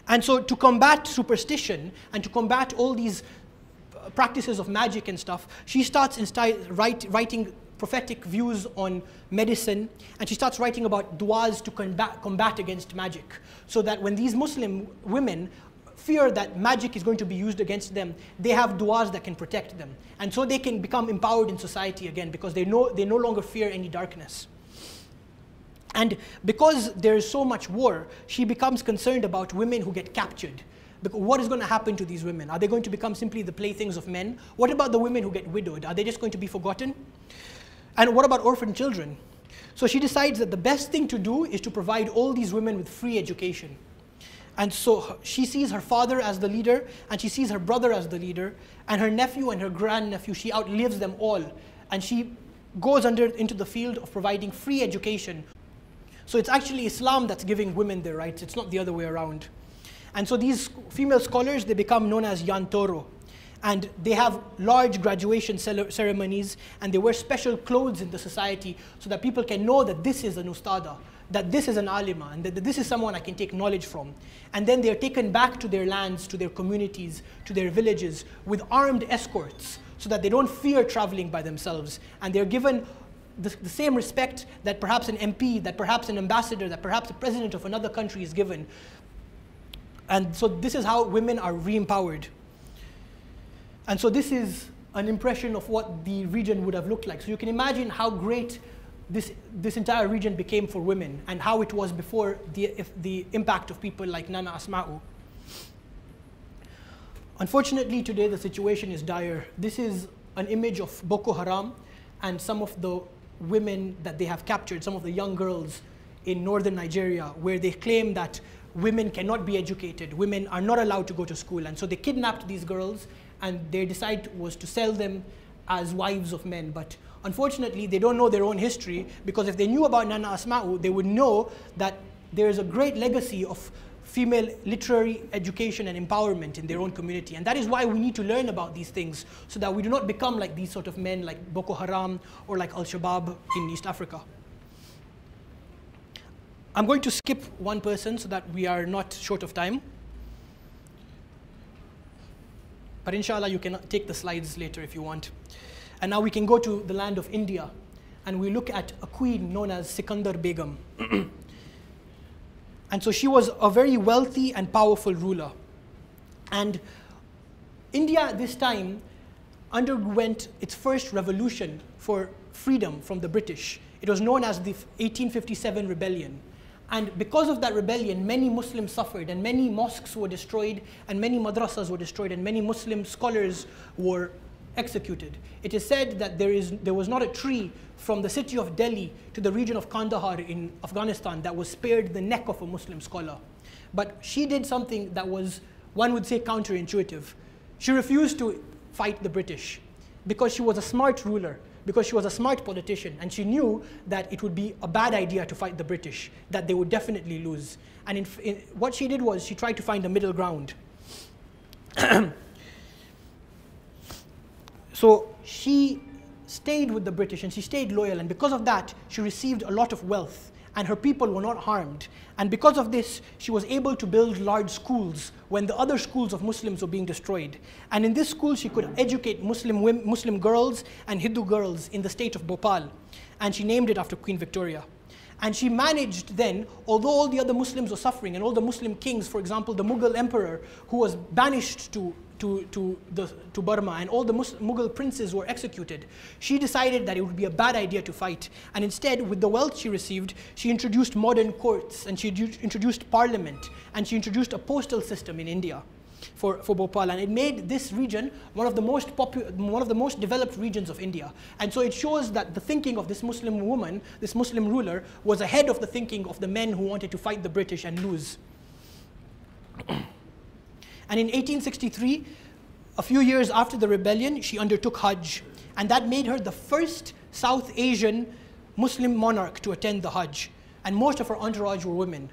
And so to combat superstition and to combat all these practices of magic and stuff, she starts writing prophetic views on medicine, and she starts writing about du'as to combat against magic, so that when these Muslim women fear that magic is going to be used against them, they have du'as that can protect them. And so they can become empowered in society again, because they no longer fear any darkness. And because there is so much war, she becomes concerned about women who get captured. What is going to happen to these women? Are they going to become simply the playthings of men? What about the women who get widowed? Are they just going to be forgotten? And what about orphan children? So she decides that the best thing to do is to provide all these women with free education. And so she sees her father as the leader, and she sees her brother as the leader, and her nephew and her grandnephew, she outlives them all. And she goes into the field of providing free education. So it's actually Islam that's giving women their rights. It's not the other way around. And so these female scholars, they become known as Yantoro. And they have large graduation ceremonies, and they wear special clothes in the society so that people can know that this is an ustada, that this is an alima, and that this is someone I can take knowledge from. And then they're taken back to their lands, to their communities, to their villages with armed escorts so that they don't fear traveling by themselves. And they're given the same respect that perhaps an MP, that perhaps an ambassador, that perhaps the president of another country is given. And so this is how women are re-empowered. And so this is an impression of what the region would have looked like. So you can imagine how great this entire region became for women, and how it was before the impact of people like Nana Asma'u. Unfortunately, today the situation is dire. This is an image of Boko Haram and some of the women that they have captured, some of the young girls in northern Nigeria, where they claim that women cannot be educated, women are not allowed to go to school. And so they kidnapped these girls, and their decide was to sell them as wives of men. But unfortunately, they don't know their own history, because if they knew about Nana Asma'u, they would know that there is a great legacy of female literary education and empowerment in their own community. And that is why we need to learn about these things, so that we do not become like these sort of men like Boko Haram or like Al-Shabaab in East Africa. I'm going to skip one person so that we are not short of time. But inshallah, you can take the slides later if you want. And now we can go to the land of India, and we look at a queen known as Sikandar Begum. And so she was a very wealthy and powerful ruler. And India at this time underwent its first revolution for freedom from the British. It was known as the 1857 rebellion. And because of that rebellion, many Muslims suffered, and many mosques were destroyed, and many madrasas were destroyed, and many Muslim scholars were executed. It is said that there was not a tree from the city of Delhi to the region of Kandahar in Afghanistan that was spared the neck of a Muslim scholar. But she did something that was, one would say, counterintuitive. She refused to fight the British because she was a smart ruler, because she was a smart politician, and she knew that it would be a bad idea to fight the British, that they would definitely lose. And what she did was she tried to find a middle ground. So she stayed with the British, and she stayed loyal, and because of that, she received a lot of wealth, and her people were not harmed. And because of this, she was able to build large schools when the other schools of Muslims were being destroyed. And in this school, she could educate Muslim girls and Hindu girls in the state of Bhopal. And she named it after Queen Victoria. And she managed then, although all the other Muslims were suffering, and all the Muslim kings, for example, the Mughal emperor, who was banished to Burma, and all the Mughal princes were executed, she decided that it would be a bad idea to fight. And instead, with the wealth she received, she introduced modern courts, and she introduced parliament, and she introduced a postal system in India for Bhopal, and it made this region one of the most developed regions of India. And so it shows that the thinking of this Muslim woman, this Muslim ruler, was ahead of the thinking of the men who wanted to fight the British and lose. And in 1863, a few years after the rebellion, she undertook Hajj. And that made her the first South Asian Muslim monarch to attend the Hajj. And most of her entourage were women.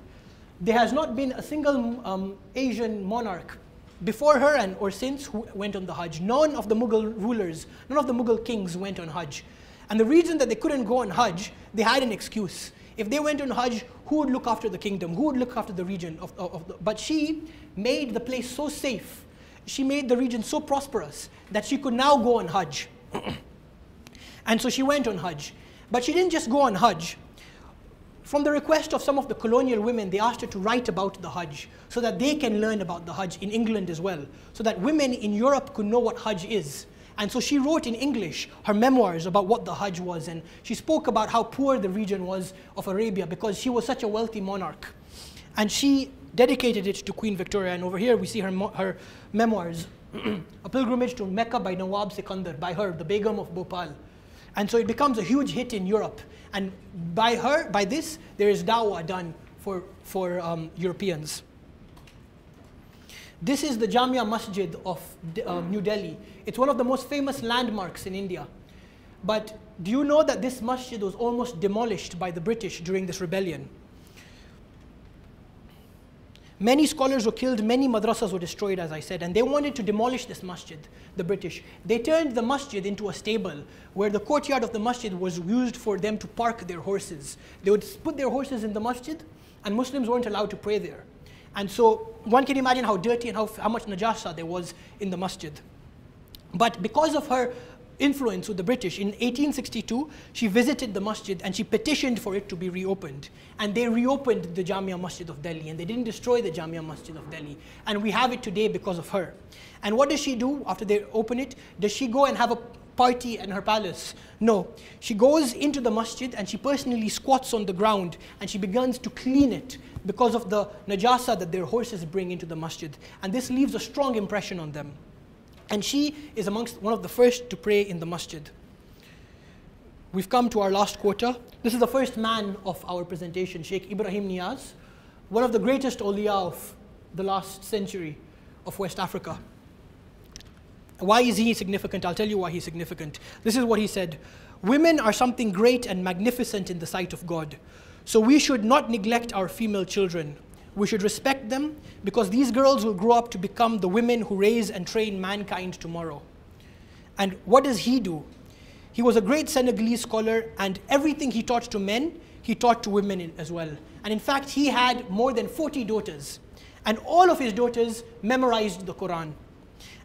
There has not been a single Asian monarch before her and or since who went on the Hajj. None of the Mughal rulers, none of the Mughal kings went on Hajj. And the reason that they couldn't go on Hajj, they had an excuse. If they went on Hajj, who would look after the kingdom? Who would look after the region? But she made the place so safe. She made the region so prosperous that she could now go on Hajj. And so she went on Hajj. But she didn't just go on Hajj. From the request of some of the colonial women, they asked her to write about the Hajj so that they can learn about the Hajj in England as well, so that women in Europe could know what Hajj is. And so she wrote in English her memoirs about what the Hajj was, and she spoke about how poor the region was of Arabia because she was such a wealthy monarch. And she dedicated it to Queen Victoria, and over here we see her memoirs, A Pilgrimage to Mecca by Nawab Sikandar, by her, the Begum of Bhopal. And so it becomes a huge hit in Europe. And by this, there is dawah done for Europeans. This is the Jamia Masjid of New Delhi. It's one of the most famous landmarks in India. But do you know that this masjid was almost demolished by the British during this rebellion? Many scholars were killed, many madrasas were destroyed, as I said, and they wanted to demolish this masjid, the British. They turned the masjid into a stable, where the courtyard of the masjid was used for them to park their horses. They would put their horses in the masjid, and Muslims weren't allowed to pray there. And so one can imagine how dirty and how much najasa there was in the masjid. But because of her influence with the British, in 1862, she visited the masjid and she petitioned for it to be reopened. And they reopened the Jamia Masjid of Delhi, and they didn't destroy the Jamia Masjid of Delhi. And we have it today because of her. And what does she do after they open it? Does she go and have a party in her palace? No. She goes into the masjid and she personally squats on the ground and she begins to clean it because of the najasa that their horses bring into the masjid. And this leaves a strong impression on them. And she is amongst one of the first to pray in the masjid. We've come to our last quarter. This is the first man of our presentation, Sheikh Ibrahim Nias, one of the greatest awliya of the last century of West Africa. Why is he significant? I'll tell you why he's significant. This is what he said: women are something great and magnificent in the sight of God. So we should not neglect our female children. We should respect them because these girls will grow up to become the women who raise and train mankind tomorrow. And what does he do? He was a great Senegalese scholar, and everything he taught to men, he taught to women as well. And in fact, he had more than 40 daughters, and all of his daughters memorized the Quran.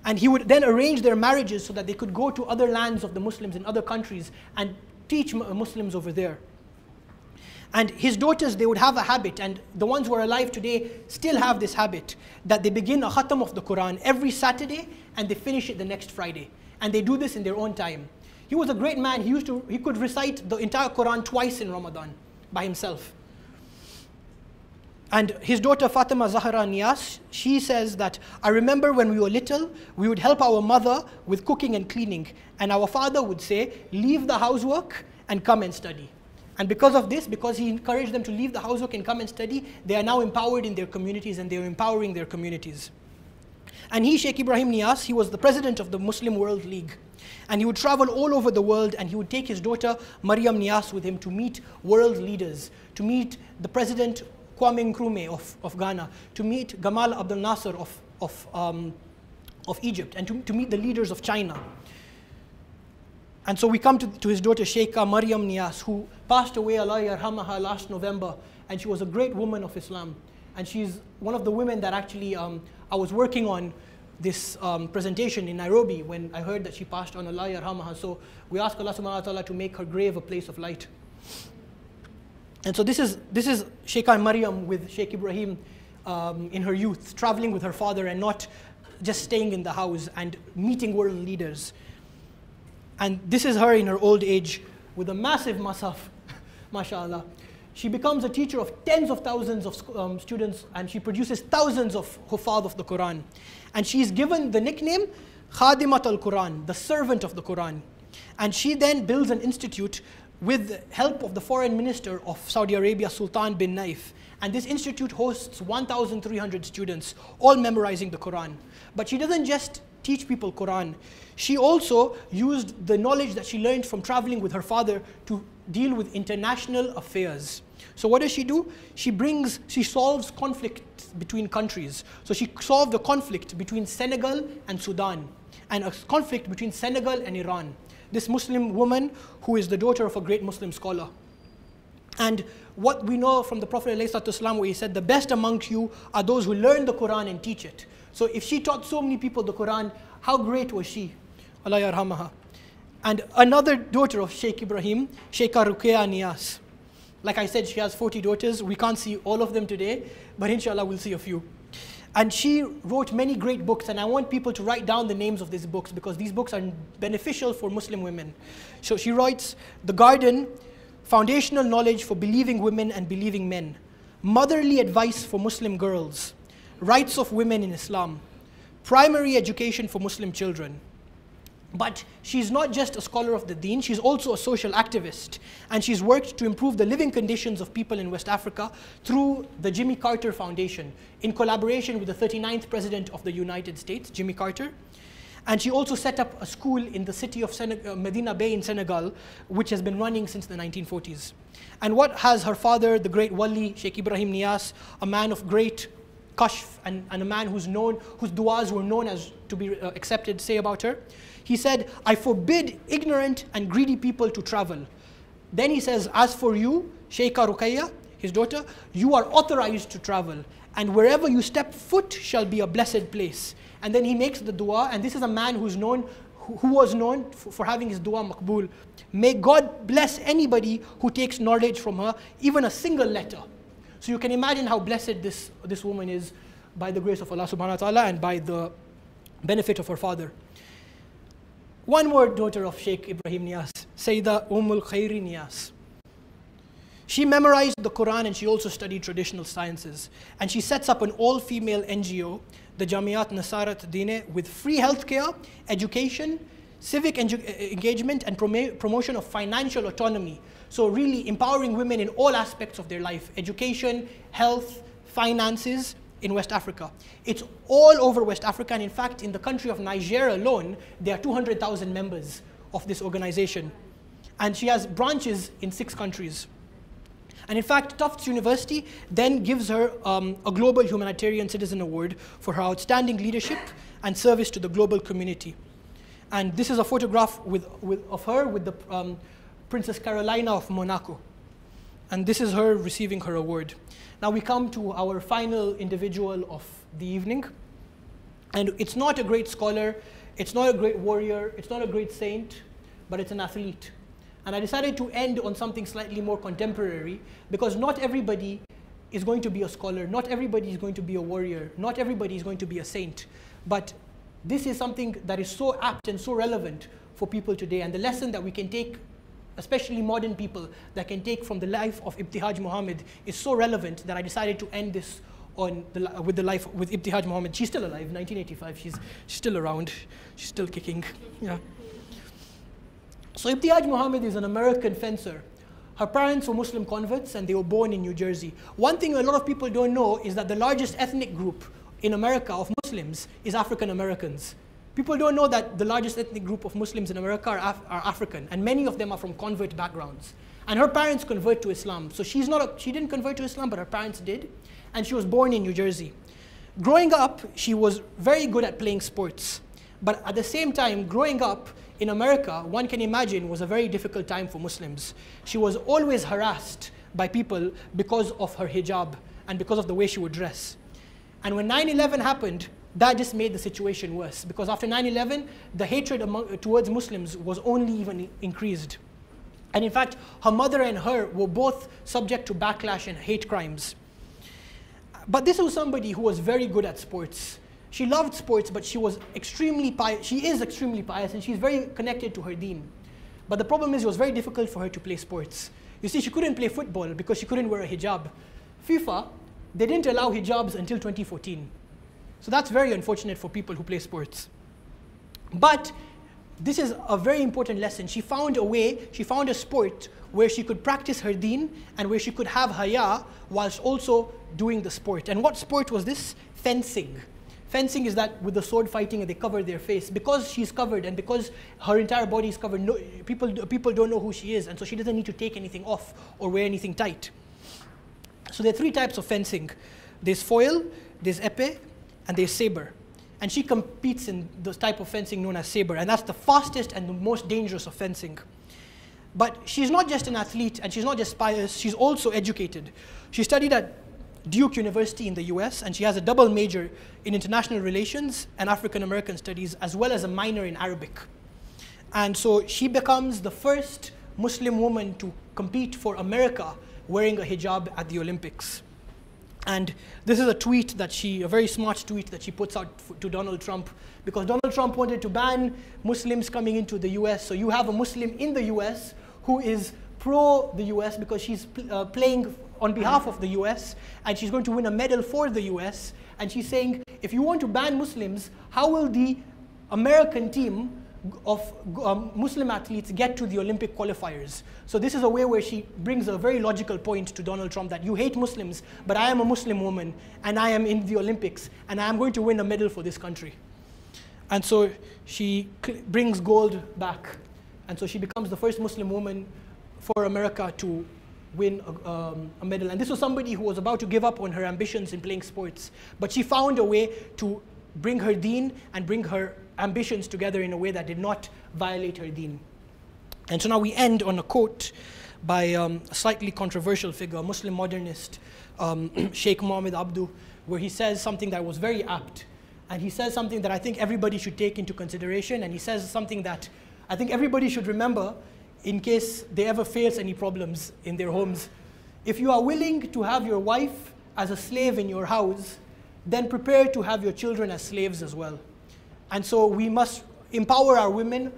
And he would then arrange their marriages so that they could go to other lands of the Muslims in other countries and teach Muslims over there. And his daughters, they would have a habit, and the ones who are alive today still have this habit, that they begin a khatam of the Quran every Saturday and they finish it the next Friday. And they do this in their own time. He was a great man. He could recite the entire Quran twice in Ramadan by himself. And his daughter Fatima Zahra Nias, she says that, I remember when we were little, we would help our mother with cooking and cleaning. And our father would say, leave the housework and come and study. And because of this, because he encouraged them to leave the housework and come and study, they are now empowered in their communities and they are empowering their communities. And he, Sheikh Ibrahim Nias, he was the president of the Muslim World League. And he would travel all over the world, and he would take his daughter Maryam Nias with him to meet world leaders, to meet the president Kwame Nkrumah of Ghana, to meet Gamal Abdel Nasser of Egypt, and to meet the leaders of China. And so we come to his daughter Sheikha Maryam Nias, who passed away, Allah yarhamaha, last November, and she was a great woman of Islam. And she's one of the women that actually, I was working on this presentation in Nairobi when I heard that she passed on, Allah yarhamaha. So we ask Allah subhanahu wa ta'ala to make her grave a place of light. And so this is Sheikha Maryam with Sheikh Ibrahim in her youth, traveling with her father and not just staying in the house and meeting world leaders. And this is her in her old age with a massive masaf, mashallah. She becomes a teacher of tens of thousands of students, and she produces thousands of huffaz of the Quran. And she is given the nickname Khadimat al-Quran, the servant of the Quran. And she then builds an institute with the help of the foreign minister of Saudi Arabia, Sultan bin Naif. And this institute hosts 1,300 students, all memorizing the Quran. But she doesn't just teach people Quran. She also used the knowledge that she learned from traveling with her father to deal with international affairs. So what does she do? She solves conflicts between countries. So she solved a conflict between Senegal and Sudan, and a conflict between Senegal and Iran. This Muslim woman who is the daughter of a great Muslim scholar. And what we know from the Prophet ﷺ, where he said, the best amongst you are those who learn the Quran and teach it. So if she taught so many people the Quran, how great was she? Allah yarhamaha. And another daughter of Sheikh Ibrahim, Sheikha Ruqayya Nias. Like I said, she has 40 daughters. We can't see all of them today, but inshallah we'll see a few. And she wrote many great books, and I want people to write down the names of these books because these books are beneficial for Muslim women. So she writes, The Garden, Foundational Knowledge for Believing Women and Believing Men, Motherly Advice for Muslim Girls, Rights of Women in Islam, Primary Education for Muslim Children. But she's not just a scholar of the deen, she's also a social activist. And she's worked to improve the living conditions of people in West Africa through the Jimmy Carter Foundation, in collaboration with the 39th President of the United States, Jimmy Carter. And she also set up a school in the city of Medina Bay in Senegal, which has been running since the 1940s. And what has her father, the great Wali, Sheikh Ibrahim Nias, a man of great kashf and a man who's known, whose du'as were known as to be accepted, say about her? He said, I forbid ignorant and greedy people to travel. Then he says, as for you, Sheikha Ruqayya, his daughter, you are authorized to travel, and wherever you step foot shall be a blessed place. And then he makes the dua, and this is a man who was known for having his dua maqbool. May God bless anybody who takes knowledge from her, even a single letter. So you can imagine how blessed this woman is by the grace of Allah subhanahu wa ta'ala and by the benefit of her father. One more daughter of Sheikh Ibrahim Nias, Sayyidah Khairi Nias. She memorized the Quran and she also studied traditional sciences. And she sets up an all-female NGO, the Jamiat Nasarat Dine, with free healthcare, education, civic engagement, and promotion of financial autonomy. So really empowering women in all aspects of their life, education, health, finances, in West Africa. It's all over West Africa, and in fact, in the country of Nigeria alone, there are 200,000 members of this organization. And she has branches in 6 countries. And in fact, Tufts University then gives her a Global Humanitarian Citizen Award for her outstanding leadership and service to the global community. And this is a photograph of her with the Princess Carolina of Monaco. And this is her receiving her award. Now we come to our final individual of the evening. And it's not a great scholar, it's not a great warrior, it's not a great saint, but it's an athlete. And I decided to end on something slightly more contemporary because not everybody is going to be a scholar, not everybody is going to be a warrior, not everybody is going to be a saint. But this is something that is so apt and so relevant for people today, and the lesson that we can take, especially modern people, that can take from the life of Ibtihaj Muhammad is so relevant that I decided to end this on with Ibtihaj Muhammad. She's still alive, 1985, she's still around, she's still kicking, yeah. So Ibtihaj Muhammad is an American fencer. Her parents were Muslim converts and they were born in New Jersey. One thing a lot of people don't know is that the largest ethnic group in America of Muslims is African Americans. People don't know that the largest ethnic group of Muslims in America are African, and many of them are from convert backgrounds. And her parents convert to Islam. So she didn't convert to Islam, but her parents did. And she was born in New Jersey. Growing up, she was very good at playing sports. But at the same time, growing up in America, one can imagine, was a very difficult time for Muslims. She was always harassed by people because of her hijab and because of the way she would dress. And when 9/11 happened, that just made the situation worse, because after 9/11, the hatred towards Muslims was only even increased. And in fact, her mother and her were both subject to backlash and hate crimes. But this was somebody who was very good at sports. She loved sports, but she was extremely pious. She is extremely pious, and she's very connected to her deen. But the problem is it was very difficult for her to play sports. You see, she couldn't play football because she couldn't wear a hijab. FIFA, they didn't allow hijabs until 2014. So that's very unfortunate for people who play sports. But this is a very important lesson. She found a way, she found a sport where she could practice her deen and where she could have haya whilst also doing the sport. And what sport was this? Fencing. Fencing is that with the sword fighting and they cover their face. Because she's covered and because her entire body is covered, people don't know who she is, and so she doesn't need to take anything off or wear anything tight. So there are 3 types of fencing. There's foil, there's épée, and there's saber. And she competes in the type of fencing known as saber, and that's the fastest and the most dangerous of fencing. But she's not just an athlete and she's not just pious, she's also educated. She studied at Duke University in the US, and she has a double major in international relations and African American studies, as well as a minor in Arabic. And so she becomes the first Muslim woman to compete for America wearing a hijab at the Olympics. And this is a tweet that a very smart tweet that she puts out to Donald Trump, because Donald Trump wanted to ban Muslims coming into the US. So you have a Muslim in the US who is pro the US because she's playing on behalf of the US, and she's going to win a medal for the US. And she's saying, if you want to ban Muslims, how will the American team of Muslim athletes get to the Olympic qualifiers? So this is a way where she brings a very logical point to Donald Trump that you hate Muslims, but I am a Muslim woman and I am in the Olympics and I am going to win a medal for this country. And so she brings gold back. And so she becomes the first Muslim woman for America to win a medal. And this was somebody who was about to give up on her ambitions in playing sports, but she found a way to bring her deen and bring her ambitions together in a way that did not violate her deen. And so now we end on a quote by a slightly controversial figure, a Muslim modernist, Sheikh Muhammad Abdu, where he says something that was very apt. And he says something that I think everybody should take into consideration, and he says something that I think everybody should remember in case they ever face any problems in their homes. If you are willing to have your wife as a slave in your house, then prepare to have your children as slaves as well. And so we must empower our women,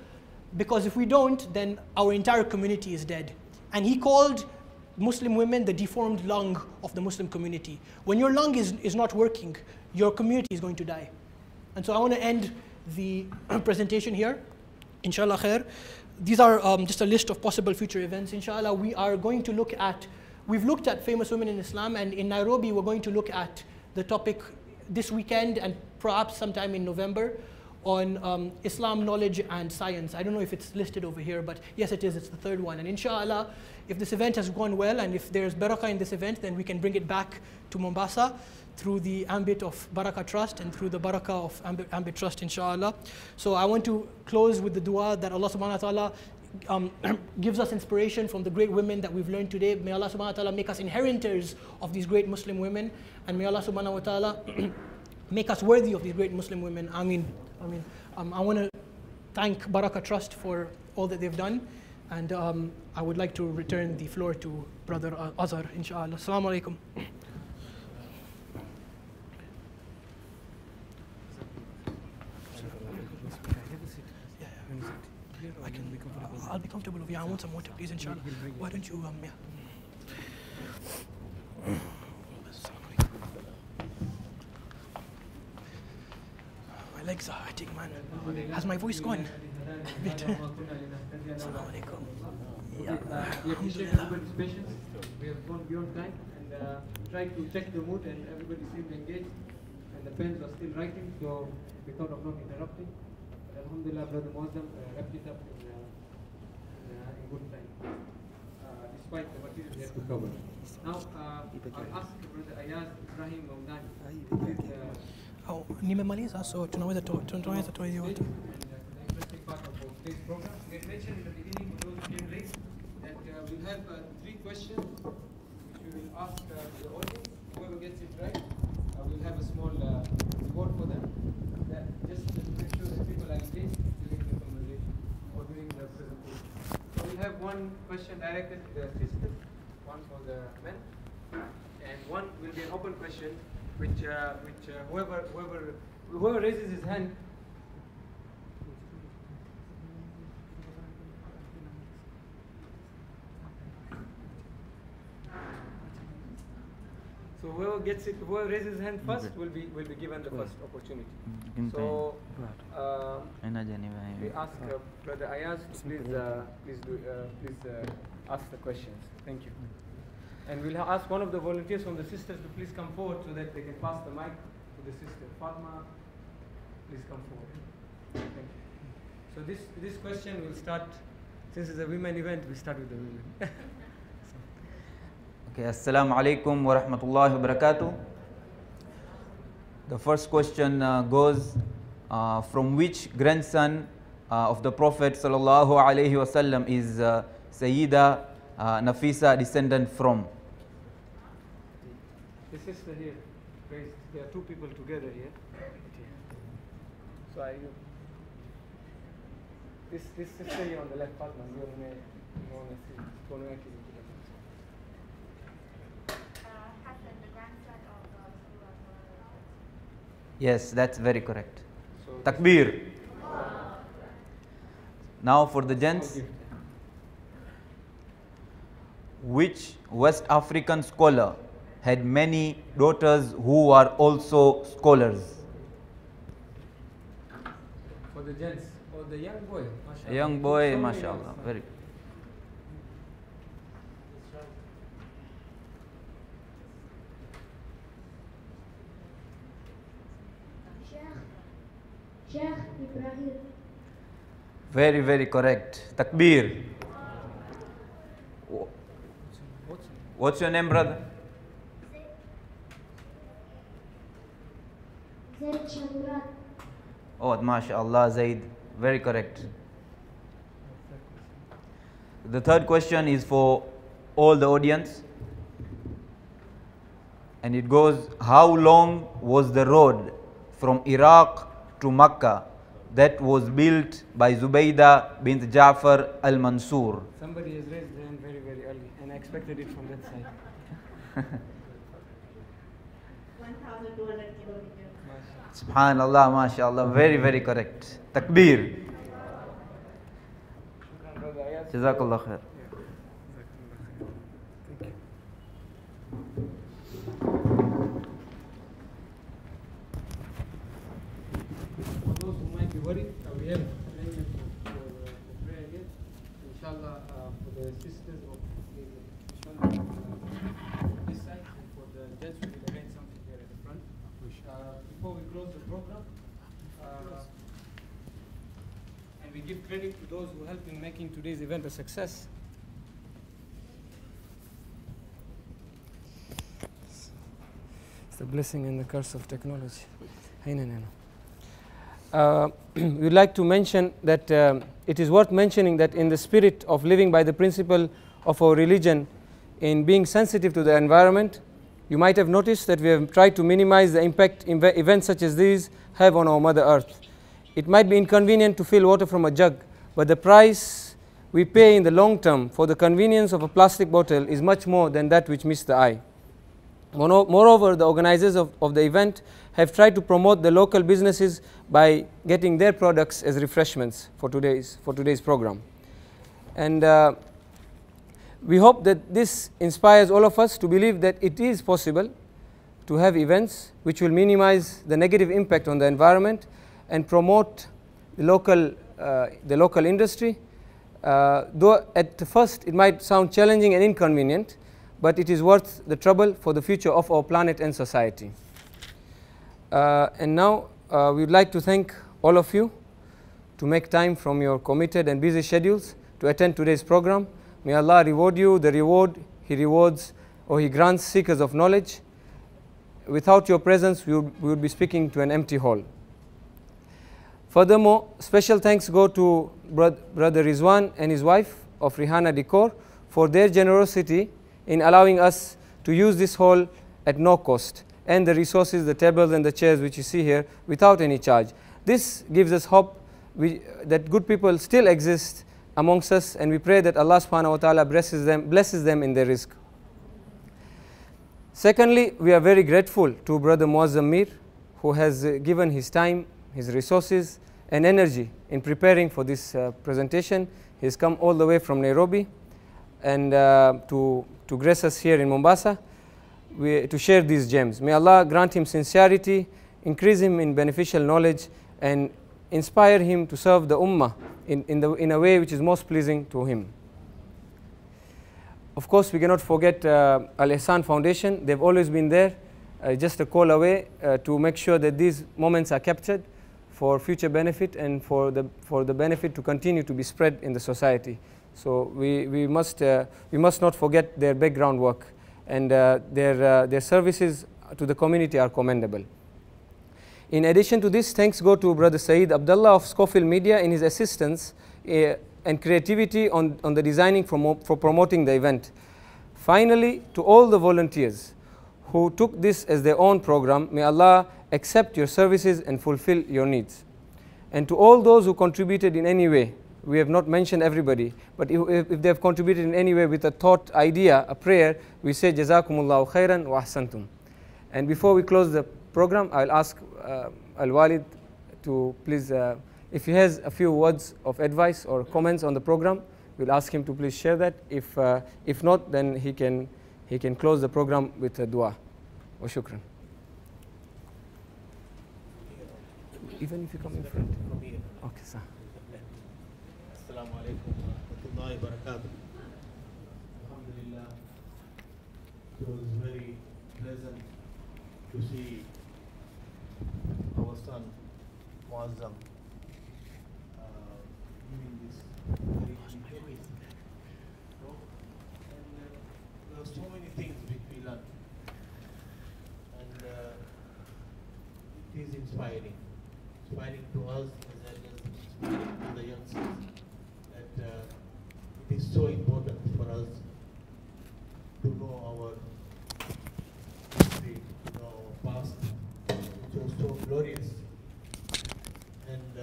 because if we don't, then our entire community is dead. And he called Muslim women the deformed lung of the Muslim community. When your lung is not working, your community is going to die. And so I want to end the presentation here, inshallah khair. These are just a list of possible future events. Inshallah, we are going to look at, we've looked at famous women in Islam, and in Nairobi, we're going to look at the topic this weekend and perhaps sometime in November on Islam knowledge and science. I don't know if it's listed over here, but yes, it is. It's the 3rd one. And inshallah, if this event has gone well and if there's barakah in this event, then we can bring it back to Mombasa through the ambit of Barakah Trust and through the barakah of ambit Trust, inshallah. So I want to close with the dua that Allah subhanahu wa ta'ala gives us inspiration from the great women that we've learned today. May Allah subhanahu wa ta'ala make us inheritors of these great Muslim women, and may Allah subhanahu wa ta'ala make us worthy of these great Muslim women. Ameen. Ameen. I want to thank Barakah Trust for all that they've done, and I would like to return the floor to Brother Azhar, inshallah. Assalamu alaikum. I'll be comfortable over here. I want some water, please, inshallah. Why don't you, yeah. My legs are hurting, man. Has my voice gone? Assalamu alaikum. We appreciate everybody's patience. We have gone beyond time and tried to check the mood, and everybody seemed engaged, and the pens are still writing, so we thought of not interrupting. But alhamdulillah, Brother Muazzam wrapped it up in good time, despite the material we had to cover. Now, I'll ask Brother Ayaz Ibrahim Maudani. Oh, nimemaliza, so tunaweza toa hiyo yote. The interesting part of today's program. We had mentioned in the beginning, for those who came late, that we'll have 3 questions which we will ask the audience. Whoever gets it right, we'll have a small reward for them. Just to make sure that people are engaged during the conversation or during the presentation. So we'll have one question directed to the sisters, one for the men, and one will be an open question, which whoever raises his hand. So whoever raises his hand first will be given the first opportunity. So we ask Brother Ayaz to please ask the questions. Thank you. And we'll ask one of the volunteers from the sisters to please come forward so that they can pass the mic to the sister. Fatima, please come forward. Thank you. So this question will start, since it's a women event, we start with the women. Okay, Assalamu alaikum wa rahmatullahi wa barakatuh. The first question goes, from which grandson of the Prophet sallallahu alaihi wasallam is Sayyida Nafisa descendant from? The sister here, there are two people together here. So this sister here on the left, Fatima, Yes, that's very correct. So Takbir. Now for the gents. Which West African scholar had many daughters who are also scholars? For the gents, or the young boy, mashallah. A young boy, mashallah. Very good. Sheikh Ibrahim. Very, very correct. Takbir. What's your name, brother? Zaid Shamrat. Oh, mashallah, Zaid. Very correct. The third question is for all the audience. And it goes, how long was the road from Iraq to Makkah that was built by Zubaida Bint Jafar Al-Mansoor? Somebody has raised their hand very, very early, and I expected it from that side. 1,200 kilometers. Subhanallah, mashallah, very, very correct. Takbir. Jazakallah khair. Thank you. For those who might be worried, we have arrangement for prayer again. Inshallah, for the sisters of this side, and for the gents, we will arrange something here at the front. Before we close the program, and we give credit to those who helped in making today's event a success. It's the blessing and the curse of technology. We'd like to mention that it is worth mentioning that in the spirit of living by the principle of our religion in being sensitive to the environment, you might have noticed that we have tried to minimize the impact events such as these have on our Mother Earth. It might be inconvenient to fill water from a jug, but the price we pay in the long term for the convenience of a plastic bottle is much more than that which meets the eye. Moreover, the organizers of the event have tried to promote the local businesses by getting their products as refreshments for today's program. And we hope that this inspires all of us to believe that it is possible to have events which will minimize the negative impact on the environment and promote the local industry. Though at first it might sound challenging and inconvenient, but it is worth the trouble for the future of our planet and society. And now we would like to thank all of you to make time from your committed and busy schedules to attend today's program. May Allah reward you the reward He rewards or He grants seekers of knowledge. Without your presence, we would be speaking to an empty hall. Furthermore, special thanks go to Brother Rizwan and his wife of Rihanna Decor for their generosity in allowing us to use this hall at no cost, and the resources, the tables and the chairs which you see here, without any charge. This gives us hope that good people still exist amongst us, and we pray that Allah subhanahu wa ta'ala blesses them in their rizq. Secondly, we are very grateful to Brother Muazzam, who has given his time, his resources and energy in preparing for this presentation. He has come all the way from Nairobi and to grace us here in Mombasa to share these gems. May Allah grant him sincerity, increase him in beneficial knowledge, and inspire him to serve the Ummah in a way which is most pleasing to him. Of course, we cannot forget Al-Ihsan Foundation. They've always been there, just a call away to make sure that these moments are captured for future benefit and for the benefit to continue to be spread in the society. So we must not forget their background work, and their services to the community are commendable. In addition to this, thanks go to Brother Saeed Abdullah of Schofield Media in his assistance and creativity on the designing for promoting the event. Finally, to all the volunteers who took this as their own program, may Allah accept your services and fulfill your needs. And to all those who contributed in any way, we have not mentioned everybody, but if they have contributed in any way with a thought, idea, a prayer, we say Jazakumullahu khairan wa ahsantum. And before we close the program, I'll ask Al-Walid to please, if he has a few words of advice or comments on the program, we'll ask him to please share that. If not, then he can close the program with a dua. Wa shukran. Even if you come in front. Okay, sir. Assalamu alaikum wa rahmatullahi wa barakatuh. Alhamdulillah. It was very pleasant to see our son Muazzam giving this very educated talk. And there are so many things which we learn. And it is inspiring. Inspiring to us as well as inspiring to the youngsters. That it is so important for us to know our history, to know our past, which was so glorious. And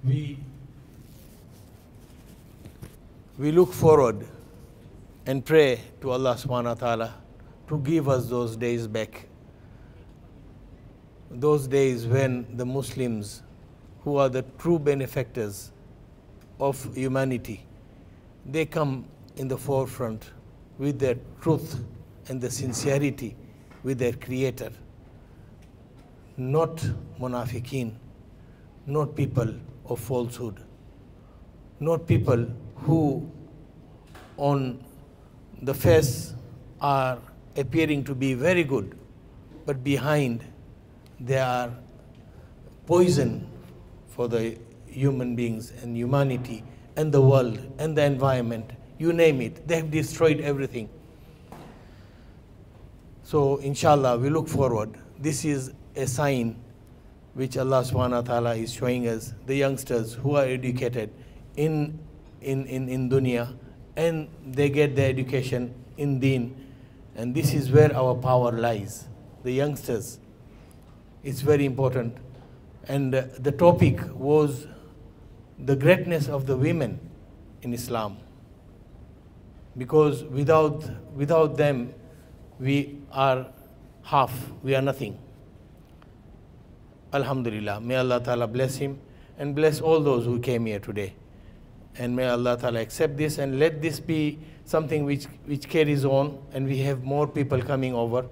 we look forward and pray to Allah subhanahu wa ta'ala to give us those days back. Those days when the Muslims, who are the true benefactors of humanity, they come in the forefront with their truth and the sincerity with their Creator. Not munafiqeen, not people of falsehood, not people who on the face are appearing to be very good, but behind they are poison for the human beings and humanity and the world and the environment, you name it. They have destroyed everything. So inshallah, we look forward. This is a sign which Allah subhanahu wa ta'ala is showing us, the youngsters who are educated in dunya, and they get their education in deen. And this is where our power lies, the youngsters. It's very important. And the topic was the greatness of the women in Islam. Because without them, we are we are nothing. Alhamdulillah. May Allah Ta'ala bless him and bless all those who came here today. And may Allah Ta'ala accept this and let this be something which carries on, and we have more people coming over.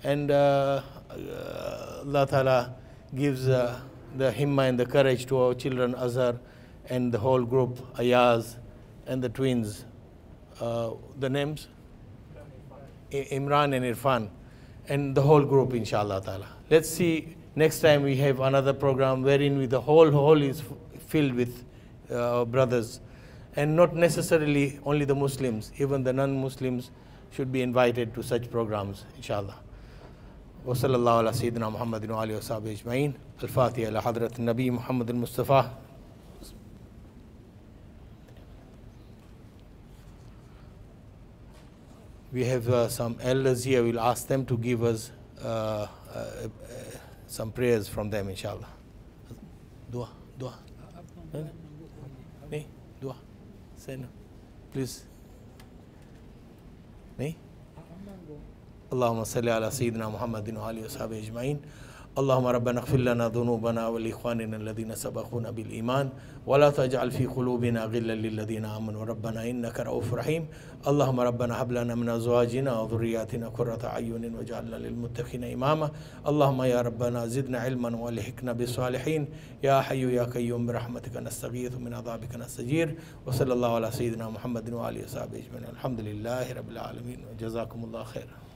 And Allah Ta'ala gives the himma and the courage to our children, Azhar, and the whole group, Ayaz, and the twins. The names? Imran and Irfan, and the whole group, inshallah ta'ala. Let's see, next time we have another program wherein the whole hall is filled with brothers. And not necessarily only the Muslims, even the non-Muslims should be invited to such programs, inshallah. Wa sallallahu ala sayyidina Muhammadin wa alihi wa sahbihi ajma'in. Al-Fatiha ala Hadrat Nabi Muhammad al-Mustafa. We have some elders here. We'll ask them to give us some prayers from them, inshallah. Dua. Dua. Say no. Please. Me? اللهم صل على سيدنا محمد وآله وصحبه أجمعين. اللهم ربنا اغفر لنا ذنوبنا ولإخواننا الذين سبقونا بالإيمان ولا تجعل في قلوبنا غلا للذين آمنوا ربنا إنك رؤوف رحيم. اللهم ربنا هب لنا من أزواجنا وذرياتنا قرة أعين واجعلنا للمتقين إماما. اللهم يا ربنا زدنا علما والحقنا بالصالحين. يا حي يا قيوم برحمتك نستغيث من عذابك نستجير. وصلى الله على سيدنا محمد وآله وصحبه أجمعين. الحمد لله رب العالمين وجزاكم الله خيرا.